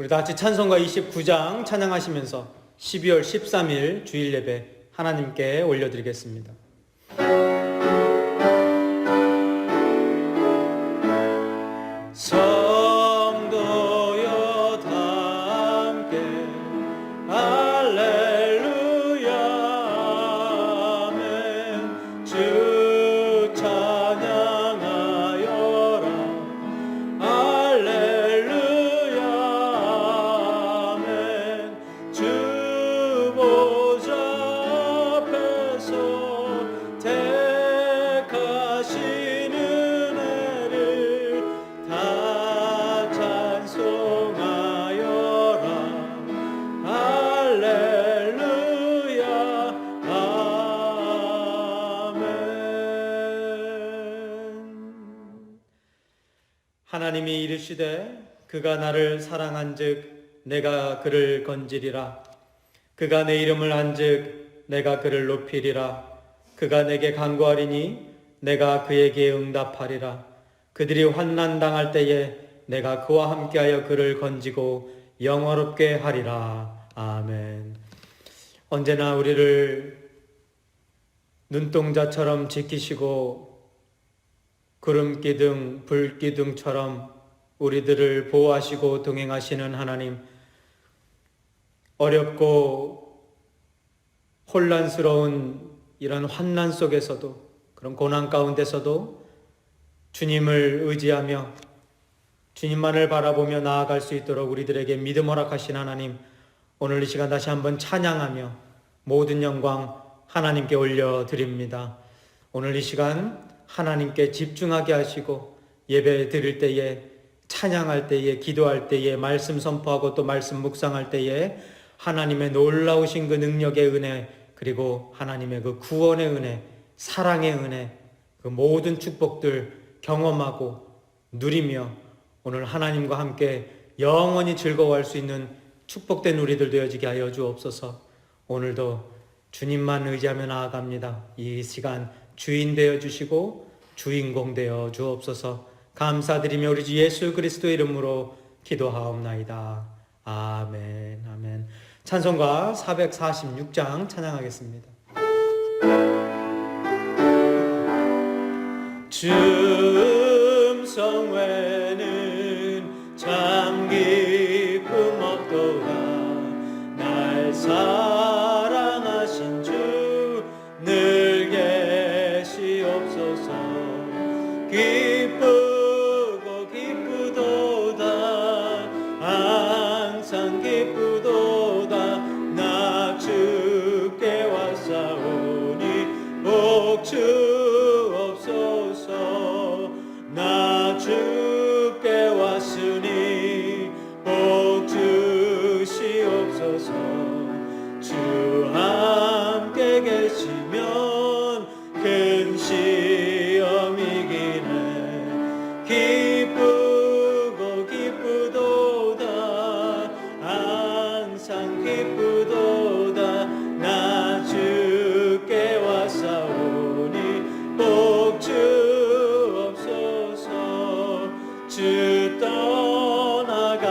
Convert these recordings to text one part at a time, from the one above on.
우리 다 같이 찬송가 29장 찬양하시면서 12월 13일 주일 예배 하나님께 올려드리겠습니다. 성도여 다 함께 할렐루야 아멘. 주 찬양하여라 할렐루야 아멘. 주 보좌 앞에서 택하신 은혜를 다 찬송하여라 할렐루야 아멘. 하나님이 이르시되 그가 나를 사랑한즉 내가 그를 건지리라. 그가 내 이름을 안즉 내가 그를 높이리라. 그가 내게 간구하리니 내가 그에게 응답하리라. 그들이 환난 당할 때에 내가 그와 함께하여 그를 건지고 영화롭게 하리라. 아멘. 언제나 우리를 눈동자처럼 지키시고 구름기둥, 불기둥처럼 우리들을 보호하시고 동행하시는 하나님, 어렵고 혼란스러운 이런 환난 속에서도, 그런 고난 가운데서도 주님을 의지하며 주님만을 바라보며 나아갈 수 있도록 우리들에게 믿음 허락하신 하나님, 오늘 이 시간 다시 한번 찬양하며 모든 영광 하나님께 올려드립니다. 오늘 이 시간 하나님께 집중하게 하시고 예배 드릴 때에, 찬양할 때에, 기도할 때에, 말씀 선포하고 또 말씀 묵상할 때에 하나님의 놀라우신 그 능력의 은혜, 그리고 하나님의 그 구원의 은혜, 사랑의 은혜, 그 모든 축복들 경험하고 누리며 오늘 하나님과 함께 영원히 즐거워할 수 있는 축복된 우리들 되어지게 하여 주옵소서. 오늘도 주님만 의지하며 나아갑니다. 이 시간 주인 되어 주시고 주인공 되어 주옵소서. 감사드리며 우리 주 예수 그리스도의 이름으로 기도하옵나이다. 아멘. 아멘. 찬송가 446장 찬양하겠습니다. 주 음성 외에는 참 기쁨 없도다. 날 사랑하신 주 늘 계시옵소서. 기쁘고 기쁘도다. 항상 기쁘도다. 나 주께 왔사오니 복 주옵소서. 나 주께 왔으니 복 주시옵소서. 주 함께 계시면 큰 시험 이기네. 기쁘고 기쁘도다. 항상 기쁘도다. 나 주께 왔사오니 복 주옵소서. 주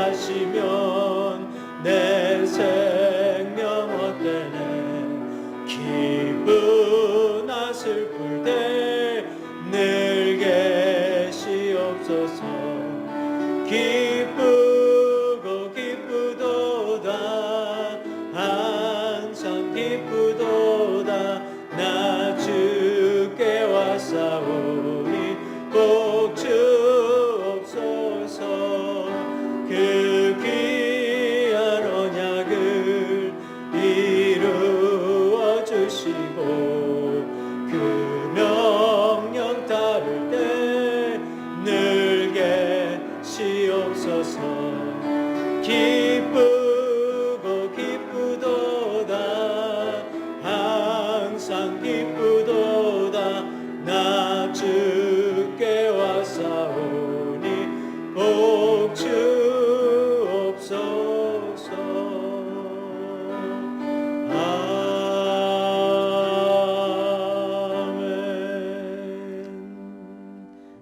떠나가시면 내 생명 헛되네. 기쁘나 슬플 때 늘 계시옵소서. 기쁘고 기쁘도다. 항상 기쁘도다. 나 주께 왔사오니 복 주옵소서. 그 귀한 언약을 이루어 주시고 그 명령 따를 때 늘 계시옵소서. 기쁘고 기쁘도다. 항상 기쁘도다. 나 주께 왔사오니 복 주옵소서.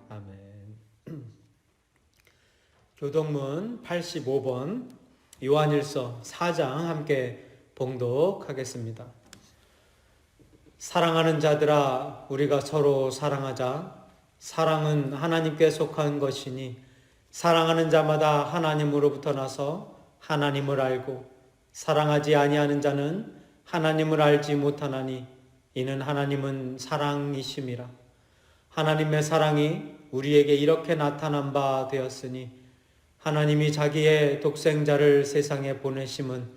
아멘. 교동문 85번 요한일서 4장 함께 봉독하겠습니다. 사랑하는 자들아, 우리가 서로 사랑하자. 사랑은 하나님께 속한 것이니 사랑하는 자마다 하나님으로부터 나서 하나님을 알고 사랑하지 아니하는 자는 하나님을 알지 못하나니 이는 하나님은 사랑이심이라. 하나님의 사랑이 우리에게 이렇게 나타난 바 되었으니 하나님이 자기의 독생자를 세상에 보내심은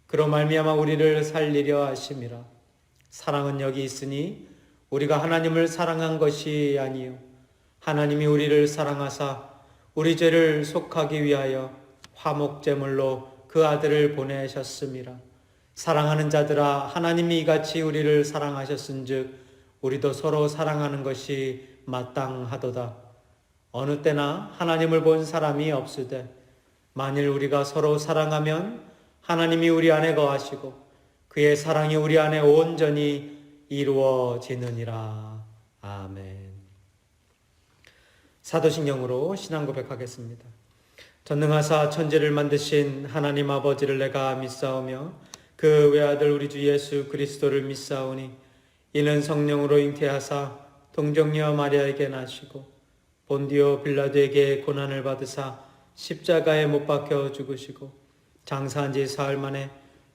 그로 말미암아 우리를 살리려 하심이라. 사랑은 여기 있으니 우리가 하나님을 사랑한 것이 아니요 하나님이 우리를 사랑하사 우리 죄를 속하기 위하여 화목제물로 그 아들을 보내셨음이라. 사랑하는 자들아, 하나님이 이같이 우리를 사랑하셨은즉 우리도 서로 사랑하는 것이 마땅하도다. 어느 때나 하나님을 본 사람이 없으되 만일 우리가 서로 사랑하면 하나님이 우리 안에 거하시고 그의 사랑이 우리 안에 온전히 이루어지느니라. 아멘. 사도신경으로 신앙 고백하겠습니다. 전능하사 천지를 만드신 하나님 아버지를 내가 믿사오며 그 외아들 우리 주 예수 그리스도를 믿사오니 이는 성령으로 잉태하사 동정녀 마리아에게 나시고 본디오 빌라도에게 고난을 받으사 십자가에 못 박혀 죽으시고 장사한 지 사흘 만에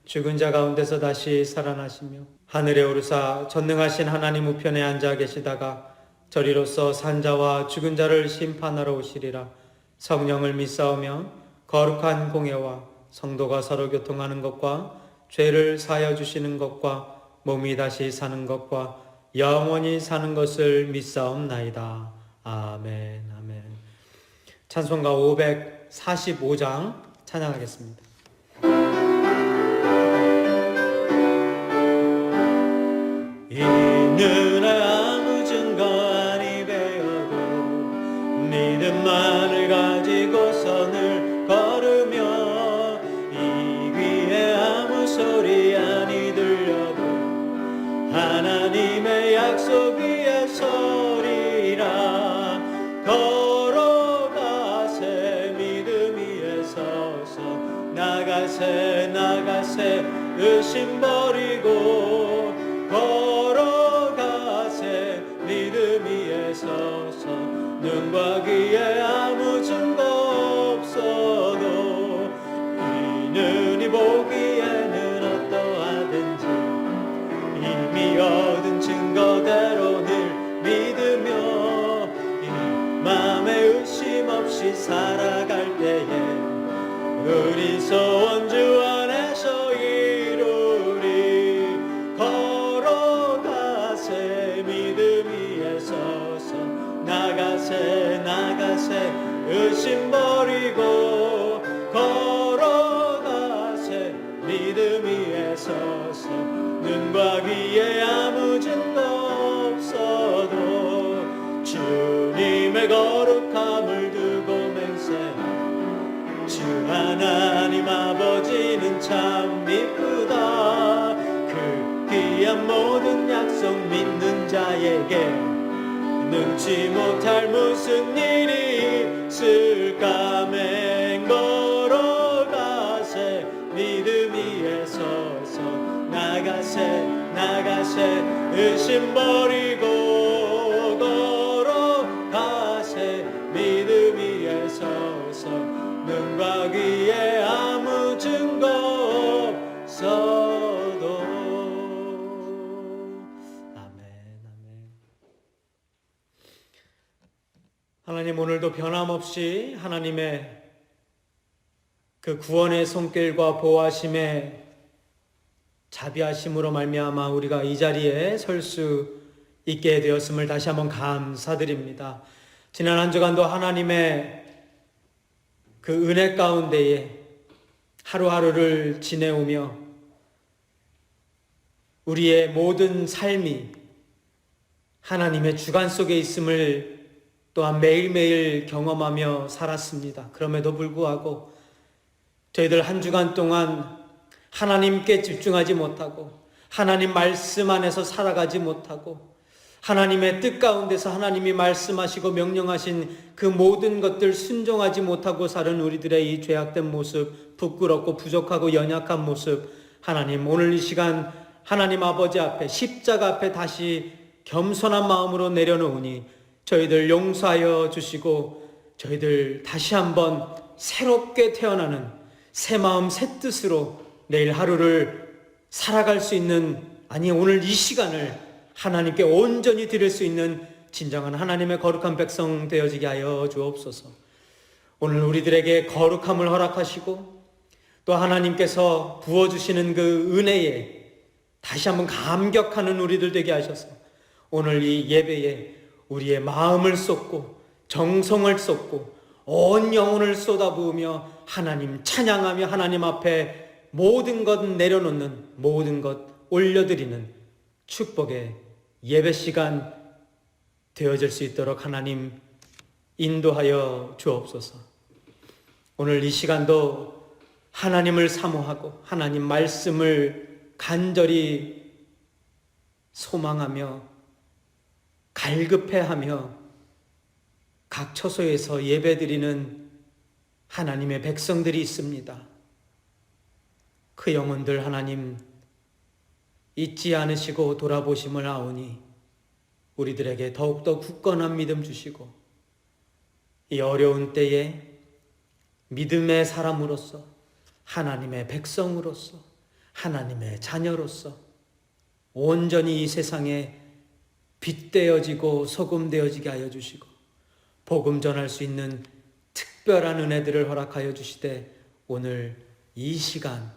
죽은 자 가운데서 다시 살아나시며 하늘에 오르사 전능하신 하나님 우편에 앉아 계시다가 저리로서 산자와 죽은 자를 심판하러 오시리라. 성령을 믿사오며 거룩한 공예와 성도가 서로 교통하는 것과 죄를 사하여 주시는 것과 몸이 다시 사는 것과 영원히 사는 것을 믿사옵나이다. 아멘. 아멘. 찬송가 545장 찬양하겠습니다. 이는 아무 증거 아니 되어도 믿음만을 가지고서 늘 걸으며 이 귀에 아무 소리 아니 들려도 하나님의 약속 위에 서리라. 걸어가세 믿음 위에 서서 나가세 나가세 의심 버리고 걸어가세 믿음 위에 서서 눈과 귀에 아무 증거 없어도 이 눈이 보기에는 어떠하든지 이미 얻은 증거대로 늘 믿으며 이 맘에 의심 없이 살아갈 때에 우리 소원 주 안에서 이루리. 걸어가세 믿음 위에 서서 나가세 나가세 의심 버리고 걸어가세 믿음 위에 서서 눈과 귀에 아무 증거 없어도 주님의 거룩함을 두고 맹세하 주 하나님 아버지는 참 미쁘다. 그 귀한 모든 약속 믿는 자에게 능치 못할 무슨 일이 있을까. 맹걸어가세 믿음 위에 서서 나가세 나가세 의심 버리고 걸어가세 믿음 위에 서서 눈과 귀에 아무 증거 없어도. 아멘. 아멘. 하나님, 오늘도 변함없이 하나님의 그 구원의 손길과 보호하심의 자비하심으로 말미암아 우리가 이 자리에 설 수 있게 되었음을 다시 한번 감사드립니다. 지난 한 주간도 하나님의 그 은혜 가운데에 하루하루를 지내오며 우리의 모든 삶이 하나님의 주관 속에 있음을 또한 매일매일 경험하며 살았습니다. 그럼에도 불구하고 저희들 한 주간 동안 하나님께 집중하지 못하고 하나님 말씀 안에서 살아가지 못하고 하나님의 뜻 가운데서 하나님이 말씀하시고 명령하신 그 모든 것들 순종하지 못하고 사는 우리들의 이 죄악된 모습, 부끄럽고 부족하고 연약한 모습, 하나님 오늘 이 시간 하나님 아버지 앞에 십자가 앞에 다시 겸손한 마음으로 내려놓으니 저희들 용서하여 주시고 저희들 다시 한번 새롭게 태어나는 새 마음 새 뜻으로 내일 하루를 살아갈 수 있는, 아니 오늘 이 시간을 하나님께 온전히 드릴 수 있는 진정한 하나님의 거룩한 백성 되어지게 하여 주옵소서. 오늘 우리들에게 거룩함을 허락하시고 또 하나님께서 부어주시는 그 은혜에 다시 한번 감격하는 우리들 되게 하셔서 오늘 이 예배에 우리의 마음을 쏟고 정성을 쏟고 온 영혼을 쏟아부으며 하나님 찬양하며 하나님 앞에 모든 것 내려놓는, 모든 것 올려드리는 축복의 예배 시간 되어질 수 있도록 하나님 인도하여 주옵소서. 오늘 이 시간도 하나님을 사모하고 하나님 말씀을 간절히 소망하며 갈급해하며 각 처소에서 예배드리는 하나님의 백성들이 있습니다. 그 영혼들 하나님 잊지 않으시고 돌아보심을 아오니 우리들에게 더욱더 굳건한 믿음 주시고 이 어려운 때에 믿음의 사람으로서 하나님의 백성으로서 하나님의 자녀로서 온전히 이 세상에 빛되어지고 소금되어지게 하여 주시고 복음 전할 수 있는 특별한 은혜들을 허락하여 주시되 오늘 이 시간,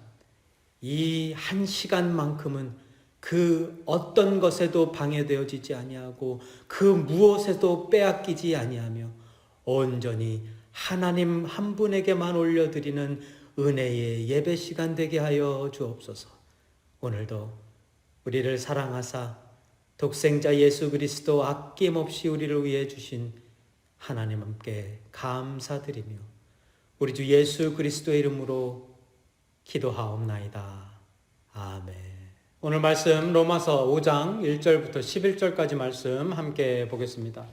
이 한 시간만큼은 그 어떤 것에도 방해되어지지 아니하고 그 무엇에도 빼앗기지 아니하며 온전히 하나님 한 분에게만 올려드리는 은혜의 예배 시간 되게 하여 주옵소서. 오늘도 우리를 사랑하사 독생자 예수 그리스도 아낌없이 우리를 위해 주신 하나님 함께 감사드리며 우리 주 예수 그리스도의 이름으로 기도하옵나이다. 아멘. 오늘 말씀 로마서 5장 1절부터 11절까지 말씀 함께 보겠습니다.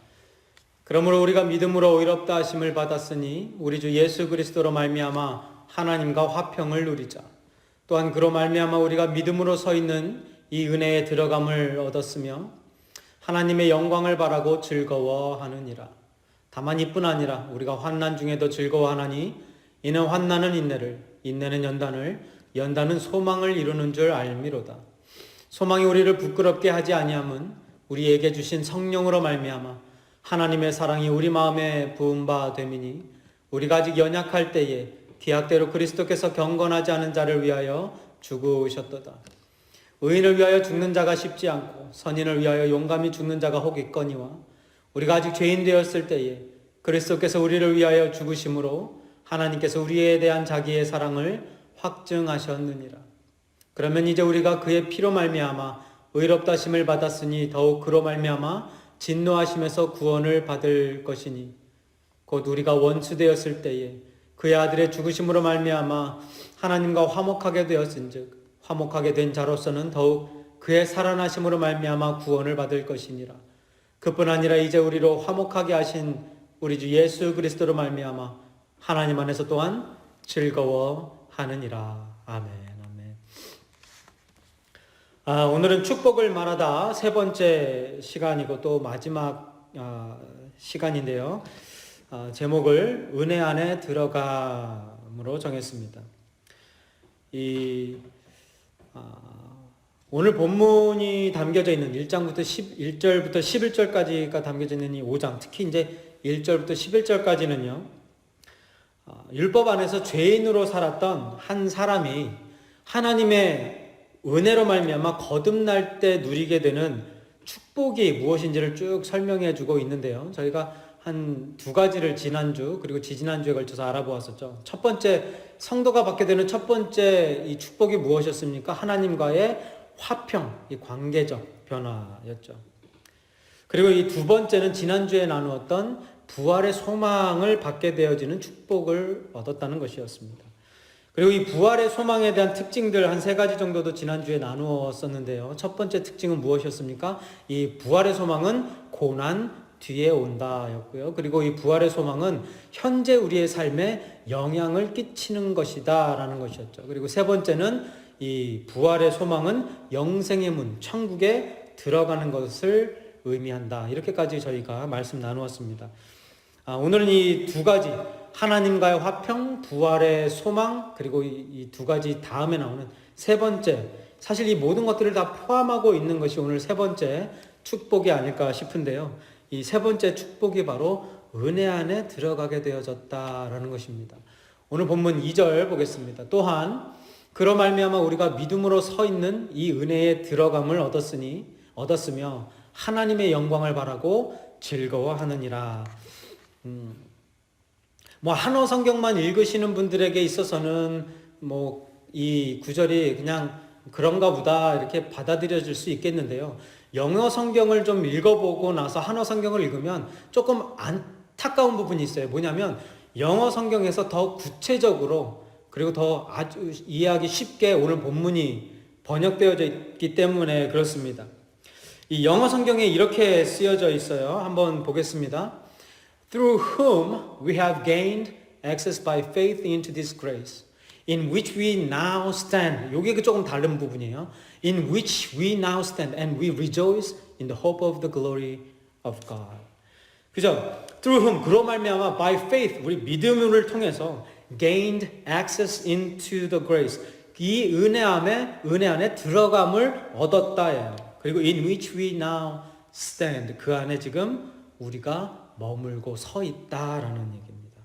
그러므로 우리가 믿음으로 의롭다 하심을 받았으니 우리 주 예수 그리스도로 말미암아 하나님과 화평을 누리자. 또한 그로 말미암아 우리가 믿음으로 서 있는 이 은혜에 들어감을 얻었으며 하나님의 영광을 바라고 즐거워하느니라. 다만 이뿐 아니라 우리가 환난 중에도 즐거워하나니 이는 환난은 인내를, 인내는 연단을, 연단은 소망을 이루는 줄 알미로다. 소망이 우리를 부끄럽게 하지 아니함은 우리에게 주신 성령으로 말미암아 하나님의 사랑이 우리 마음에 부은 바 됨이니 우리가 아직 연약할 때에 기약대로 그리스도께서 경건하지 않은 자를 위하여 죽으셨도다. 의인을 위하여 죽는 자가 쉽지 않고 선인을 위하여 용감히 죽는 자가 혹 있거니와 우리가 아직 죄인 되었을 때에 그리스도께서 우리를 위하여 죽으심으로 하나님께서 우리에 대한 자기의 사랑을 확증하셨느니라. 그러면 이제 우리가 그의 피로 말미암아 의롭다 하심을 받았으니 더욱 그로 말미암아 진노하심에서 구원을 받을 것이니 곧 우리가 원수 되었을 때에 그의 아들의 죽으심으로 말미암아 하나님과 화목하게 되었은즉 화목하게 된 자로서는 더욱 그의 살아나심으로 말미암아 구원을 받을 것이니라. 그뿐 아니라 이제 우리로 화목하게 하신 우리 주 예수 그리스도로 말미암아 하나님 안에서 또한 즐거워하느니라. 아멘. 오늘은 축복을 말하다 세 번째 시간이고 또 마지막 시간인데요. 제목을 은혜 안에 들어감으로 정했습니다. 오늘 본문이 담겨져 있는 1절부터 11절까지가 담겨져 있는 이 5장, 특히 이제 1절부터 11절까지는요, 율법 안에서 죄인으로 살았던 한 사람이 하나님의 은혜로 말미암아 거듭날 때 누리게 되는 축복이 무엇인지를 쭉 설명해 주고 있는데요. 저희가 한 두 가지를 지난주 그리고 지지난주에 걸쳐서 알아보았었죠. 첫 번째, 성도가 받게 되는 첫 번째 이 축복이 무엇이었습니까? 하나님과의 화평, 이 관계적 변화였죠. 그리고 이 두 번째는 지난주에 나누었던 부활의 소망을 받게 되어지는 축복을 얻었다는 것이었습니다. 그리고 이 부활의 소망에 대한 특징들 한 세 가지 정도도 지난주에 나누었었는데요. 첫 번째 특징은 무엇이었습니까? 이 부활의 소망은 고난 뒤에 온다였고요. 그리고 이 부활의 소망은 현재 우리의 삶에 영향을 끼치는 것이다 라는 것이었죠. 그리고 세 번째는 이 부활의 소망은 영생의 문, 천국에 들어가는 것을 의미한다. 이렇게까지 저희가 말씀 나누었습니다. 오늘은 이 두 가지, 하나님과의 화평, 부활의 소망, 그리고 이 두 가지 다음에 나오는 세 번째, 사실 이 모든 것들을 다 포함하고 있는 것이 오늘 세 번째 축복이 아닐까 싶은데요. 이 세 번째 축복이 바로 은혜 안에 들어가게 되어졌다라는 것입니다. 오늘 본문 2절 보겠습니다. 또한 그로 말미암아 우리가 믿음으로 서 있는 이 은혜에 들어감을 얻었으며 하나님의 영광을 바라고 즐거워하느니라. 한어 성경만 읽으시는 분들에게 있어서는 이 구절이 그냥 그런가 보다 이렇게 받아들여질 수 있겠는데요. 영어 성경을 좀 읽어보고 나서 한어 성경을 읽으면 조금 안타까운 부분이 있어요. 뭐냐면 영어 성경에서 더 구체적으로 그리고 더 아주 이해하기 쉽게 오늘 본문이 번역되어져 있기 때문에 그렇습니다. 이 영어 성경에 이렇게 쓰여져 있어요. 한번 보겠습니다. Through whom we have gained access by faith into this grace, in which we now stand. 이게 조금 다른 부분이에요. In which we now stand and we rejoice in the hope of the glory of God. 그죠? Through whom, 그로 말미암아 by faith, 우리 믿음을 통해서 gained access into the grace. 이 은혜 안에 들어감을 얻었다예요. 그리고 in which we now stand. 그 안에 지금 우리가 머물고 서 있다라는 얘기입니다.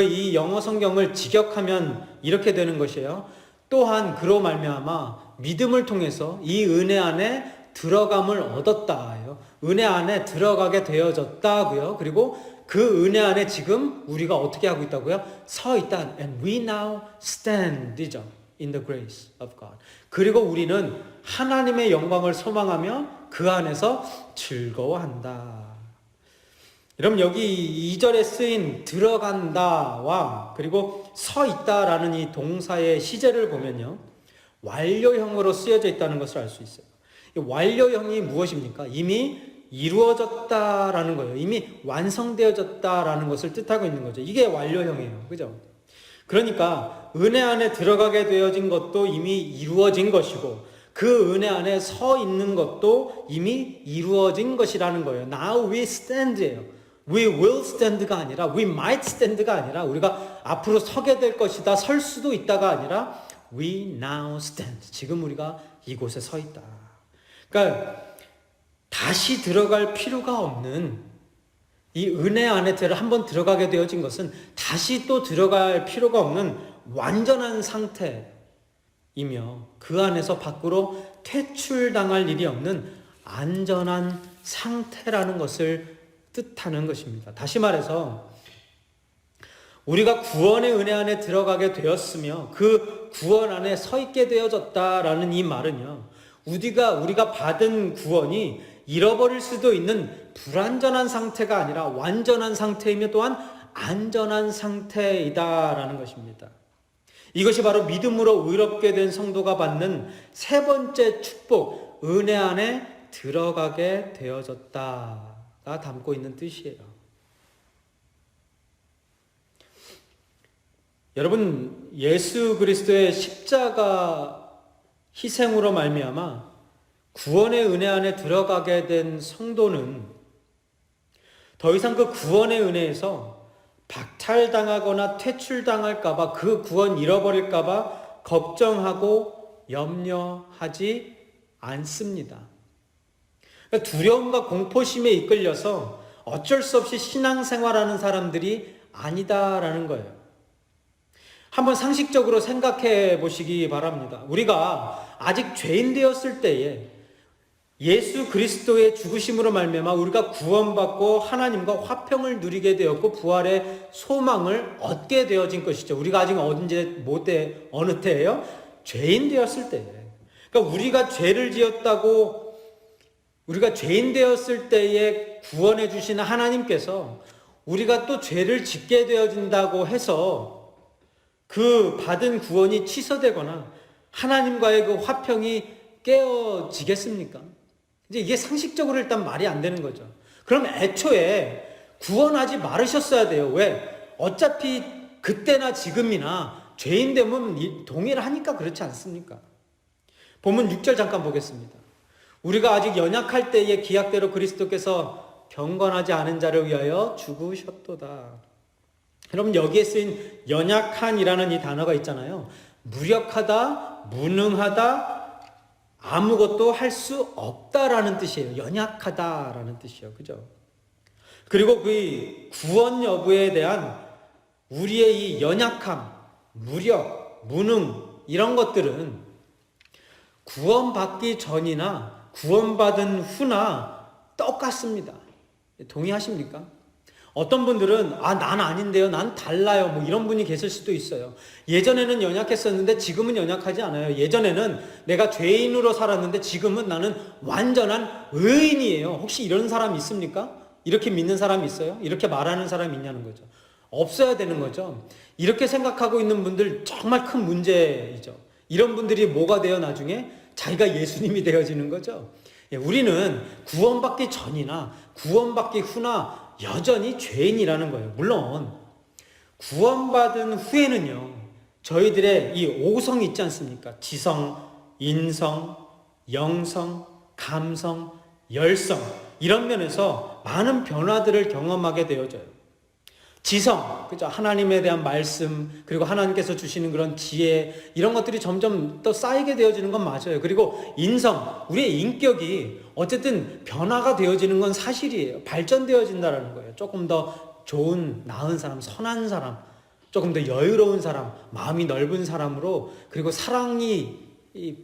이 영어 성경을 직역하면 이렇게 되는 것이에요. 또한 그로 말미암아 믿음을 통해서 이 은혜 안에 들어감을 얻었다예요. 은혜 안에 들어가게 되어졌다고요. 그리고 그 은혜 안에 지금 우리가 어떻게 하고 있다고요? 서 있다. And we now stand이죠. In the grace of God. 그리고 우리는 하나님의 영광을 소망하며 그 안에서 즐거워한다. 여러분 여기 2절에 쓰인 들어간다와 그리고 서 있다라는 이 동사의 시제를 보면요. 완료형으로 쓰여져 있다는 것을 알 수 있어요. 이 완료형이 무엇입니까? 이미 이루어졌다라는 거예요. 이미 완성되어졌다라는 것을 뜻하고 있는 거죠. 이게 완료형이에요. 그죠? 그러니까 은혜 안에 들어가게 되어진 것도 이미 이루어진 것이고 그 은혜 안에 서 있는 것도 이미 이루어진 것이라는 거예요. Now we stand예요. We will stand가 아니라 we might stand가 아니라 우리가 앞으로 서게 될 것이다, 설 수도 있다가 아니라 we now stand. 지금 우리가 이곳에 서 있다. 그러니까 다시 들어갈 필요가 없는 이 은혜 안에 한번 들어가게 되어진 것은 다시 또 들어갈 필요가 없는 완전한 상태이며 그 안에서 밖으로 퇴출당할 일이 없는 안전한 상태라는 것을 뜻하는 것입니다. 다시 말해서 우리가 구원의 은혜 안에 들어가게 되었으며 그 구원 안에 서 있게 되어졌다라는 이 말은요. 우리가 받은 구원이 잃어버릴 수도 있는 불완전한 상태가 아니라 완전한 상태이며 또한 안전한 상태이다라는 것입니다. 이것이 바로 믿음으로 의롭게 된 성도가 받는 세 번째 축복, 은혜 안에 들어가게 되어졌다가 담고 있는 뜻이에요. 여러분, 예수 그리스도의 십자가 희생으로 말미암아 구원의 은혜 안에 들어가게 된 성도는 더 이상 그 구원의 은혜에서 박탈당하거나 퇴출당할까봐 그 구원 잃어버릴까봐 걱정하고 염려하지 않습니다. 그러니까 두려움과 공포심에 이끌려서 어쩔 수 없이 신앙생활하는 사람들이 아니다라는 거예요. 한번 상식적으로 생각해 보시기 바랍니다. 우리가 아직 죄인 되었을 때에 예수 그리스도의 죽으심으로 말미암아 우리가 구원받고 하나님과 화평을 누리게 되었고 부활의 소망을 얻게 되어진 것이죠. 우리가 아직 어느 때예요? 죄인 되었을 때. 그러니까 우리가 죄인 되었을 때에 구원해 주시는 하나님께서 우리가 또 죄를 짓게 되어진다고 해서 그 받은 구원이 취소되거나 하나님과의 그 화평이 깨어지겠습니까? 이제 이게 상식적으로 일단 말이 안 되는 거죠. 그럼 애초에 구원하지 말으셨어야 돼요. 왜? 어차피 그때나 지금이나 죄인 되면 동일하니까 그렇지 않습니까? 본문 6절 잠깐 보겠습니다. 우리가 아직 연약할 때의 기약대로 그리스도께서 경건하지 않은 자를 위하여 죽으셨도다. 여러분, 여기에 쓰인 연약한이라는 이 단어가 있잖아요. 무력하다, 무능하다, 아무것도 할 수 없다라는 뜻이에요. 연약하다라는 뜻이에요. 그죠? 그리고 그 구원 여부에 대한 우리의 이 연약함, 무력, 무능 이런 것들은 구원받기 전이나 구원받은 후나 똑같습니다. 동의하십니까? 어떤 분들은 난 아닌데요, 난 달라요, 뭐 이런 분이 계실 수도 있어요. 예전에는 연약했었는데 지금은 연약하지 않아요. 예전에는 내가 죄인으로 살았는데 지금은 나는 완전한 의인이에요. 혹시 이런 사람 있습니까? 이렇게 믿는 사람이 있어요? 이렇게 말하는 사람이 있냐는 거죠. 없어야 되는 거죠. 이렇게 생각하고 있는 분들 정말 큰 문제이죠. 이런 분들이 뭐가 돼요? 나중에 자기가 예수님이 되어지는 거죠. 우리는 구원받기 전이나 구원받기 후나 여전히 죄인이라는 거예요. 물론 구원받은 후에는요, 저희들의 이 5성이 있지 않습니까? 지성, 인성, 영성, 감성, 열성, 이런 면에서 많은 변화들을 경험하게 되어져요. 지성, 그죠? 하나님에 대한 말씀, 그리고 하나님께서 주시는 그런 지혜, 이런 것들이 점점 더 쌓이게 되어지는 건 맞아요. 그리고 인성, 우리의 인격이 어쨌든 변화가 되어지는 건 사실이에요. 발전되어진다는 거예요. 조금 더 좋은, 나은 사람, 선한 사람, 조금 더 여유로운 사람, 마음이 넓은 사람으로, 그리고 사랑이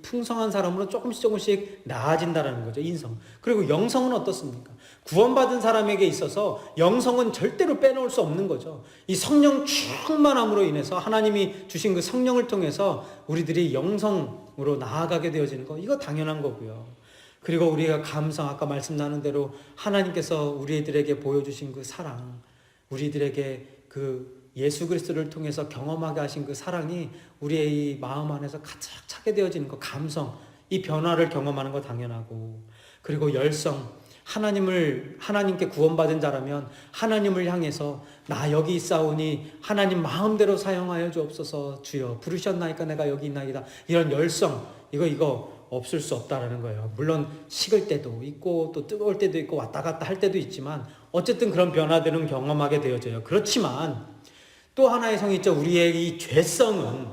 풍성한 사람으로 조금씩 나아진다는 거죠. 인성. 그리고 영성은 어떻습니까? 구원받은 사람에게 있어서 영성은 절대로 빼놓을 수 없는 거죠. 이 성령 충만함으로 인해서 하나님이 주신 그 성령을 통해서 우리들이 영성으로 나아가게 되어지는 거, 이거 당연한 거고요. 그리고 우리가 감성, 아까 말씀 나눈 대로 하나님께서 우리들에게 보여주신 그 사랑, 우리들에게 그 예수 그리스도를 통해서 경험하게 하신 그 사랑이 우리의 이 마음 안에서 가득 차게 되어지는 거, 감성, 이 변화를 경험하는 거 당연하고, 그리고 열성, 하나님께 구원받은 자라면 하나님을 향해서 나 여기 있사오니 하나님 마음대로 사용하여 주옵소서, 주여 부르셨나이까 내가 여기 있나이다, 이런 열성, 이거 없을 수 없다라는 거예요. 물론 식을 때도 있고 또 뜨거울 때도 있고 왔다 갔다 할 때도 있지만 어쨌든 그런 변화들은 경험하게 되어져요. 그렇지만 또 하나의 성이 있죠. 우리의 이 죄성은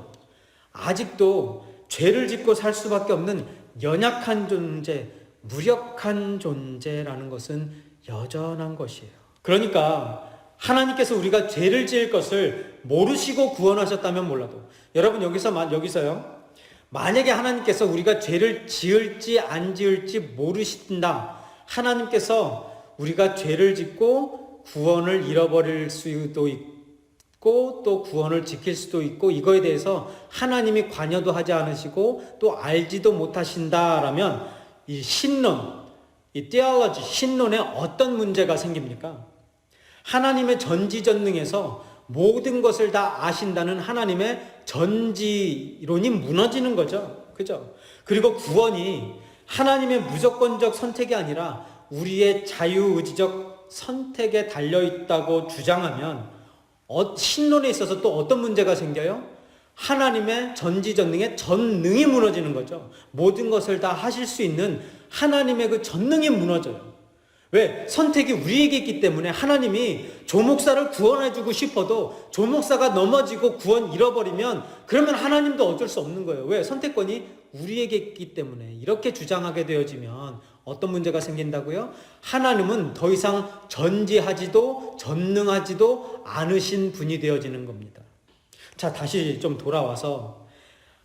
아직도 죄를 짓고 살 수밖에 없는 연약한 존재, 무력한 존재라는 것은 여전한 것이에요. 그러니까 하나님께서 우리가 죄를 지을 것을 모르시고 구원하셨다면 몰라도, 여러분 여기서요, 만약에 하나님께서 우리가 죄를 지을지 안 지을지 모르신다, 하나님께서 우리가 죄를 짓고 구원을 잃어버릴 수도 있고 또 구원을 지킬 수도 있고 이거에 대해서 하나님이 관여도 하지 않으시고 또 알지도 못하신다라면 이 신론, 이 theology, 신론에 어떤 문제가 생깁니까? 하나님의 전지전능에서 모든 것을 다 아신다는 하나님의 전지론이 무너지는 거죠. 그죠? 그리고 구원이 하나님의 무조건적 선택이 아니라 우리의 자유의지적 선택에 달려있다고 주장하면 신론에 있어서 또 어떤 문제가 생겨요? 하나님의 전지전능의 전능이 무너지는 거죠. 모든 것을 다 하실 수 있는 하나님의 그 전능이 무너져요. 왜? 선택이 우리에게 있기 때문에 하나님이 조 목사를 구원해주고 싶어도 조 목사가 넘어지고 구원 잃어버리면 그러면 하나님도 어쩔 수 없는 거예요. 왜? 선택권이 우리에게 있기 때문에. 이렇게 주장하게 되어지면 어떤 문제가 생긴다고요? 하나님은 더 이상 전지하지도 전능하지도 않으신 분이 되어지는 겁니다. 자, 다시 좀 돌아와서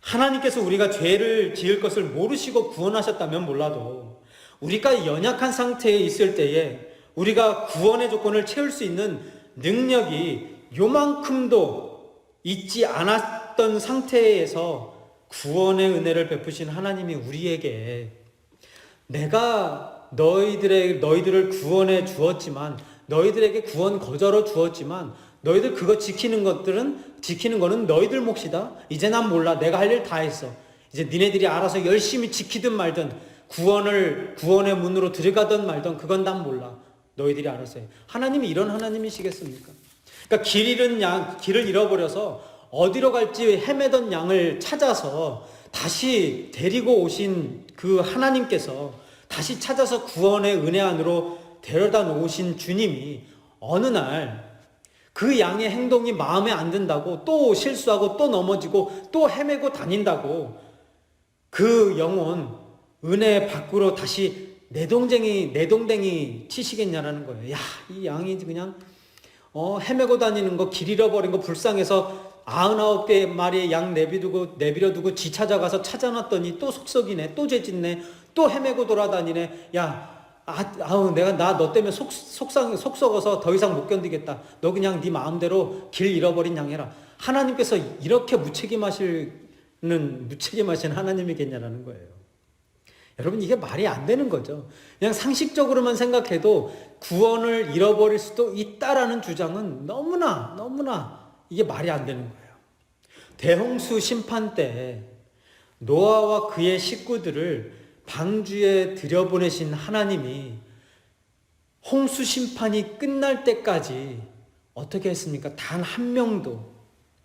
하나님께서 우리가 죄를 지을 것을 모르시고 구원하셨다면 몰라도 우리가 연약한 상태에 있을 때에 우리가 구원의 조건을 채울 수 있는 능력이 요만큼도 있지 않았던 상태에서 구원의 은혜를 베푸신 하나님이 우리에게 내가 너희들을 구원해 주었지만, 너희들에게 구원 거저로 주었지만 너희들 그거 지키는 거는 너희들 몫이다. 이제 난 몰라. 내가 할 일 다 했어. 이제 니네들이 알아서 열심히 지키든 말든 구원의 문으로 들어가든 말든 그건 난 몰라. 너희들이 알아서 해. 하나님이 이런 하나님이시겠습니까? 그러니까 길을 잃어버려서 어디로 갈지 헤매던 양을 찾아서 다시 데리고 오신 그 하나님께서 다시 찾아서 구원의 은혜 안으로 데려다 놓으신 주님이 어느 날 그 양의 행동이 마음에 안 든다고 또 실수하고 또 넘어지고 또 헤매고 다닌다고 그 영혼 은혜 밖으로 다시 내동댕이 치시겠냐라는 거예요. 야, 이 양이 그냥 헤매고 다니는 거, 길 잃어버린 거 불쌍해서 99마리의 양 내버려두고 지 찾아가서 찾아놨더니 또 속썩이네, 또 죄짓네, 또 헤매고 돌아다니네. 야, 내가 너 때문에 속 썩어서 더 이상 못 견디겠다. 너 그냥 네 마음대로 길 잃어버린 양 해라. 하나님께서 이렇게 무책임하신 하나님이겠냐라는 거예요. 여러분, 이게 말이 안 되는 거죠. 그냥 상식적으로만 생각해도 구원을 잃어버릴 수도 있다라는 주장은 너무나 이게 말이 안 되는 거예요. 대홍수 심판 때 노아와 그의 식구들을 방주에 들여보내신 하나님이 홍수 심판이 끝날 때까지 어떻게 했습니까? 단 한 명도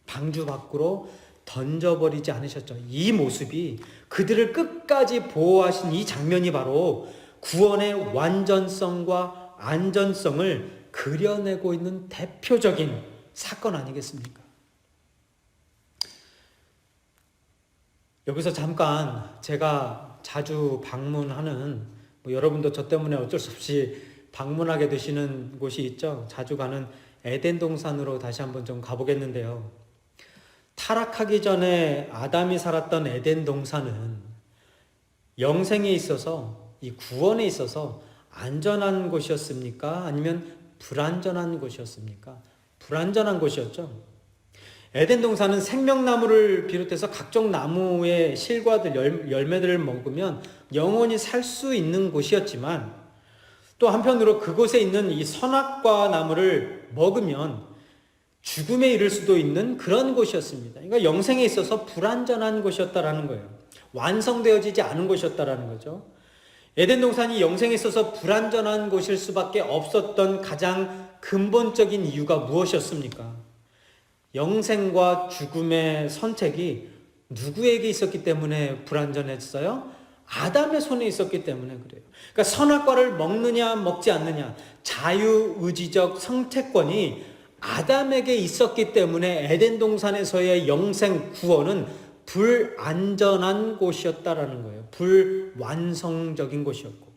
방주 밖으로 던져버리지 않으셨죠. 이 모습이 그들을 끝까지 보호하신 이 장면이 바로 구원의 완전성과 안전성을 그려내고 있는 대표적인 사건 아니겠습니까? 여기서 잠깐 제가 자주 방문하는, 여러분도 저 때문에 어쩔 수 없이 방문하게 되시는 곳이 있죠. 자주 가는 에덴 동산으로 다시 한번 좀 가보겠는데요. 타락하기 전에 아담이 살았던 에덴 동산은 영생에 있어서, 이 구원에 있어서 안전한 곳이었습니까? 아니면 불안전한 곳이었습니까? 불안전한 곳이었죠. 에덴 동산은 생명나무를 비롯해서 각종 나무의 실과들, 열매들을 먹으면 영원히 살 수 있는 곳이었지만, 또 한편으로 그곳에 있는 이 선악과 나무를 먹으면 죽음에 이를 수도 있는 그런 곳이었습니다. 그러니까 영생에 있어서 불안전한 곳이었다라는 거예요. 완성되어지지 않은 곳이었다라는 거죠. 에덴 동산이 영생에 있어서 불안전한 곳일 수밖에 없었던 가장 근본적인 이유가 무엇이었습니까? 영생과 죽음의 선택이 누구에게 있었기 때문에 불안전했어요? 아담의 손에 있었기 때문에 그래요. 그러니까 선악과를 먹느냐 먹지 않느냐, 자유의지적 선택권이 아담에게 있었기 때문에 에덴 동산에서의 영생 구원은 불안전한 곳이었다라는 거예요. 불완성적인 곳이었고.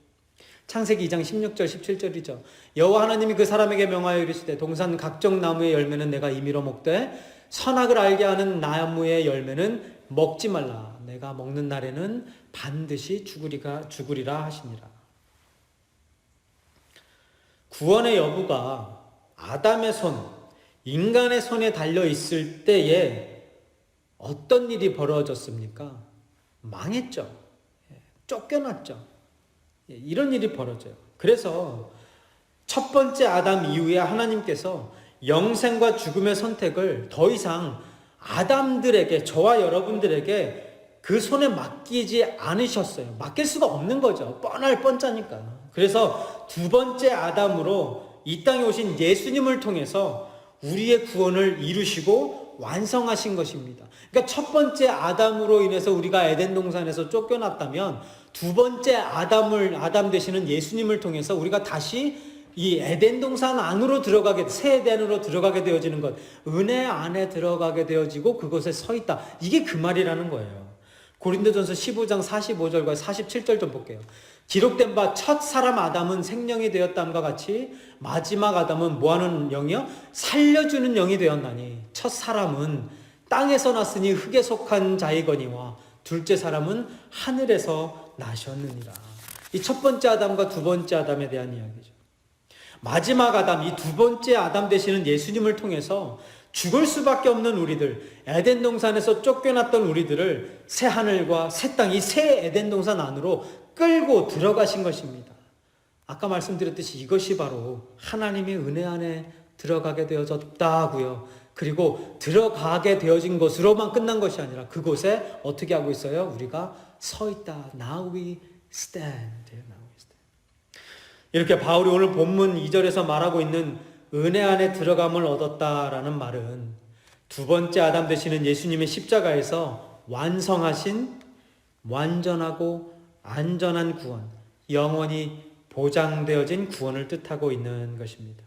창세기 2장 16절 17절이죠. 여호와 하나님이 그 사람에게 명하여 이르시되 동산 각종 나무의 열매는 내가 임의로 먹되 선악을 알게 하는 나무의 열매는 먹지 말라. 내가 먹는 날에는 반드시 죽으리라 하시니라. 구원의 여부가 아담의 손, 인간의 손에 달려 있을 때에 어떤 일이 벌어졌습니까? 망했죠. 쫓겨났죠. 이런 일이 벌어져요. 그래서 첫 번째 아담 이후에 하나님께서 영생과 죽음의 선택을 더 이상 아담들에게, 저와 여러분들에게 그 손에 맡기지 않으셨어요. 맡길 수가 없는 거죠. 뻔할 뻔짜니까. 그래서 두 번째 아담으로 이 땅에 오신 예수님을 통해서 우리의 구원을 이루시고 완성하신 것입니다. 그러니까 첫 번째 아담으로 인해서 우리가 에덴 동산에서 쫓겨났다면 두 번째 아담 되시는 예수님을 통해서 우리가 다시 이 에덴 동산 안으로 새 에덴으로 들어가게 되어지는 것, 은혜 안에 들어가게 되어지고 그곳에 서 있다. 이게 그 말이라는 거예요. 고린도전서 15장 45절과 47절 좀 볼게요. 기록된 바 첫 사람 아담은 생령이 되었다함과 같이 마지막 아담은 뭐하는 영이요? 살려주는 영이 되었나니 첫 사람은 땅에서 났으니 흙에 속한 자이거니와 둘째 사람은 하늘에서 나셨느니라. 이 첫 번째 아담과 두 번째 아담에 대한 이야기죠. 마지막 아담, 이 두 번째 아담 되시는 예수님을 통해서 죽을 수밖에 없는 우리들, 에덴 동산에서 쫓겨났던 우리들을 새 하늘과 새 땅, 이 새 에덴 동산 안으로 끌고 들어가신 것입니다. 아까 말씀드렸듯이 이것이 바로 하나님의 은혜 안에 들어가게 되어졌다고요. 그리고 들어가게 되어진 것으로만 끝난 것이 아니라 그곳에 어떻게 하고 있어요? 우리가 서 있다. Now we stand. 이렇게 바울이 오늘 본문 2절에서 말하고 있는 은혜 안에 들어감을 얻었다라는 말은 두 번째 아담 되시는 예수님의 십자가에서 완성하신 완전하고 안전한 구원, 영원히 보장되어진 구원을 뜻하고 있는 것입니다.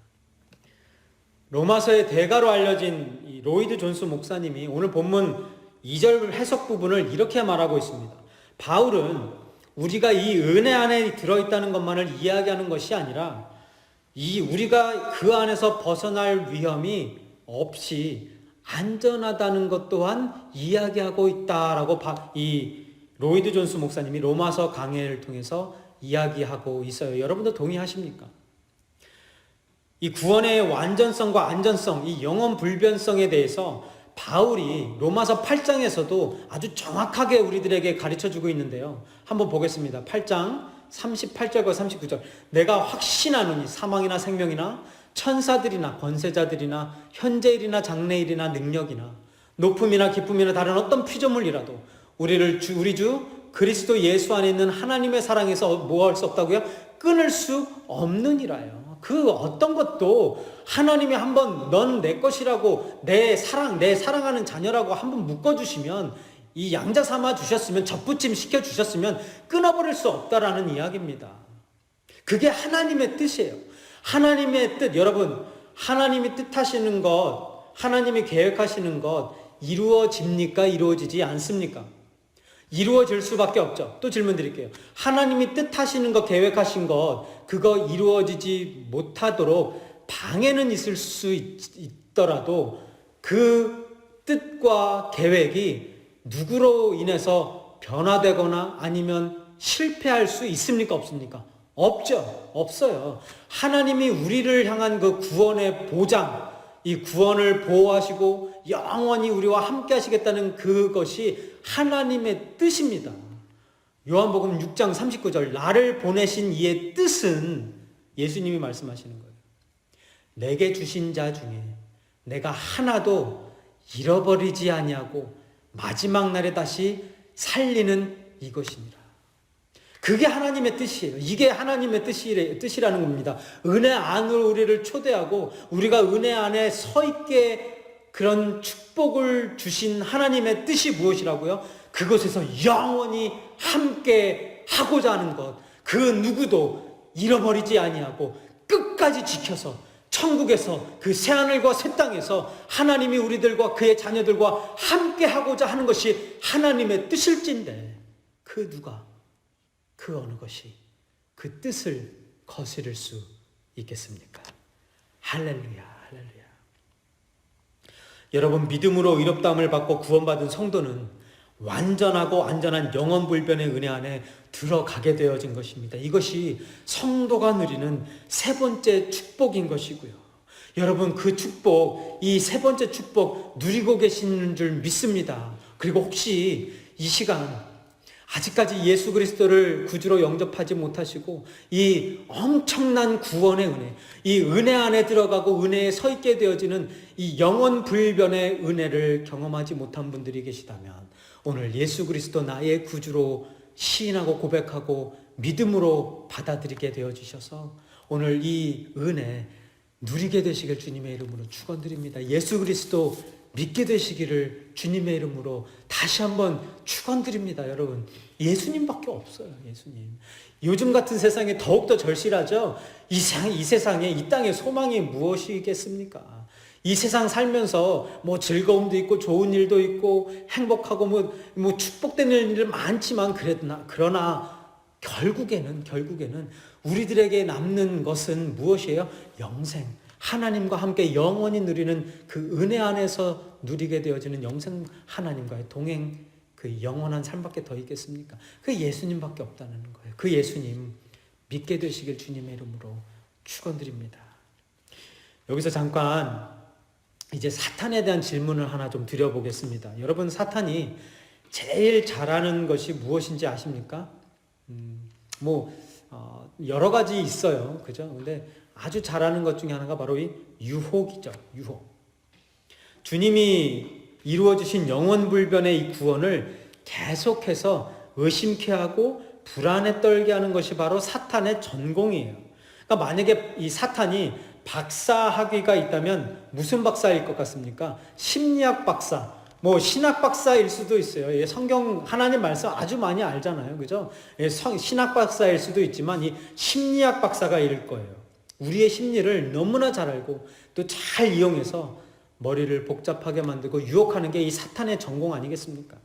로마서의 대가로 알려진 이 로이드 존스 목사님이 오늘 본문 2절 해석 부분을 이렇게 말하고 있습니다. 바울은 우리가 이 은혜 안에 들어있다는 것만을 이야기하는 것이 아니라 우리가 그 안에서 벗어날 위험이 없이 안전하다는 것 또한 이야기하고 있다라고 이 로이드 존스 목사님이 로마서 강해를 통해서 이야기하고 있어요. 여러분도 동의하십니까? 이 구원의 완전성과 안전성, 이 영원 불변성에 대해서 바울이 로마서 8장에서도 아주 정확하게 우리들에게 가르쳐주고 있는데요. 한번 보겠습니다. 8장 38절과 39절. 내가 확신하노니 사망이나 생명이나 천사들이나 권세자들이나 현재일이나 장래일이나 능력이나 높음이나 기쁨이나 다른 어떤 피조물이라도 우리 주 그리스도 예수 안에 있는 하나님의 사랑에서 뭐 할 수 없다고요? 끊을 수 없느니라요. 그 어떤 것도 하나님이 한번 넌 내 것이라고 내 사랑하는 자녀라고 한번 묶어주시면 이 양자 삼아 주셨으면 접붙임 시켜 주셨으면 끊어버릴 수 없다라는 이야기입니다. 그게 하나님의 뜻이에요. 하나님의 뜻, 여러분, 하나님이 뜻하시는 것, 하나님이 계획하시는 것 이루어집니까? 이루어지지 않습니까? 이루어질 수밖에 없죠. 또 질문 드릴게요. 하나님이 뜻하시는 것, 계획하신 것, 그거 이루어지지 못하도록 방해는 있을 수 있더라도 그 뜻과 계획이 누구로 인해서 변화되거나 아니면 실패할 수 있습니까? 없습니까? 없죠. 없어요. 하나님이 우리를 향한 그 구원의 보장, 이 구원을 보호하시고 영원히 우리와 함께 하시겠다는 그것이 하나님의 뜻입니다. 요한복음 6장 39절 나를 보내신 이의 뜻은 예수님이 말씀하시는 거예요. 내게 주신 자 중에 내가 하나도 잃어버리지 아니하고 마지막 날에 다시 살리는 이것이니라. 그게 하나님의 뜻이에요. 이게 하나님의 뜻이라는 겁니다. 은혜 안으로 우리를 초대하고 우리가 은혜 안에 서 있게 그런 축복을 주신 하나님의 뜻이 무엇이라고요? 그것에서 영원히 함께 하고자 하는 것. 그 누구도 잃어버리지 아니하고 끝까지 지켜서 천국에서 그 새하늘과 새 땅에서 하나님이 우리들과 그의 자녀들과 함께 하고자 하는 것이 하나님의 뜻일진데 그 누가 그 어느 것이 그 뜻을 거스릴 수 있겠습니까? 할렐루야, 할렐루야. 여러분, 믿음으로 의롭다함을 받고 구원받은 성도는 완전하고 안전한 영원불변의 은혜 안에 들어가게 되어진 것입니다. 이것이 성도가 누리는 세 번째 축복인 것이고요. 여러분, 그 축복, 이 세 번째 축복 누리고 계시는 줄 믿습니다. 그리고 혹시 이 시간 아직까지 예수 그리스도를 구주로 영접하지 못하시고 이 엄청난 구원의 은혜, 이 은혜 안에 들어가고 은혜에 서 있게 되어지는 이 영원 불변의 은혜를 경험하지 못한 분들이 계시다면 오늘 예수 그리스도 나의 구주로 시인하고 고백하고 믿음으로 받아들이게 되어주셔서 오늘 이 은혜 누리게 되시길 주님의 이름으로 축원드립니다. 예수 그리스도 믿게 되시기를 주님의 이름으로 다시 한번 축원드립니다. 여러분, 예수님밖에 없어요. 예수님. 요즘 같은 세상에 더욱더 절실하죠. 이 세상에, 이 땅에 소망이 무엇이겠습니까? 이 세상 살면서 뭐 즐거움도 있고 좋은 일도 있고 행복하고 뭐 축복되는 일 많지만 그러나 결국에는 우리들에게 남는 것은 무엇이에요? 영생. 하나님과 함께 영원히 누리는 그 은혜 안에서 누리게 되어지는 영생 하나님과의 동행, 그 영원한 삶밖에 더 있겠습니까? 그 예수님밖에 없다는 거예요. 그 예수님 믿게 되시길 주님의 이름으로 축원드립니다. 여기서 잠깐 이제 사탄에 대한 질문을 하나 좀 드려보겠습니다. 여러분, 사탄이 제일 잘하는 것이 무엇인지 아십니까? 여러 가지 있어요. 그죠? 근데 아주 잘하는 것 중에 하나가 바로 이 유혹이죠. 유혹. 주님이 이루어주신 영원불변의 이 구원을 계속해서 의심케 하고 불안에 떨게 하는 것이 바로 사탄의 전공이에요. 그러니까 만약에 이 사탄이 박사 학위가 있다면 무슨 박사일 것 같습니까? 심리학 박사, 뭐 신학 박사일 수도 있어요. 예, 성경 하나님 말씀 아주 많이 알잖아요, 그죠? 예, 신학 박사일 수도 있지만 이 심리학 박사가 일 거예요. 우리의 심리를 너무나 잘 알고 또 잘 이용해서 머리를 복잡하게 만들고 유혹하는 게 이 사탄의 전공 아니겠습니까?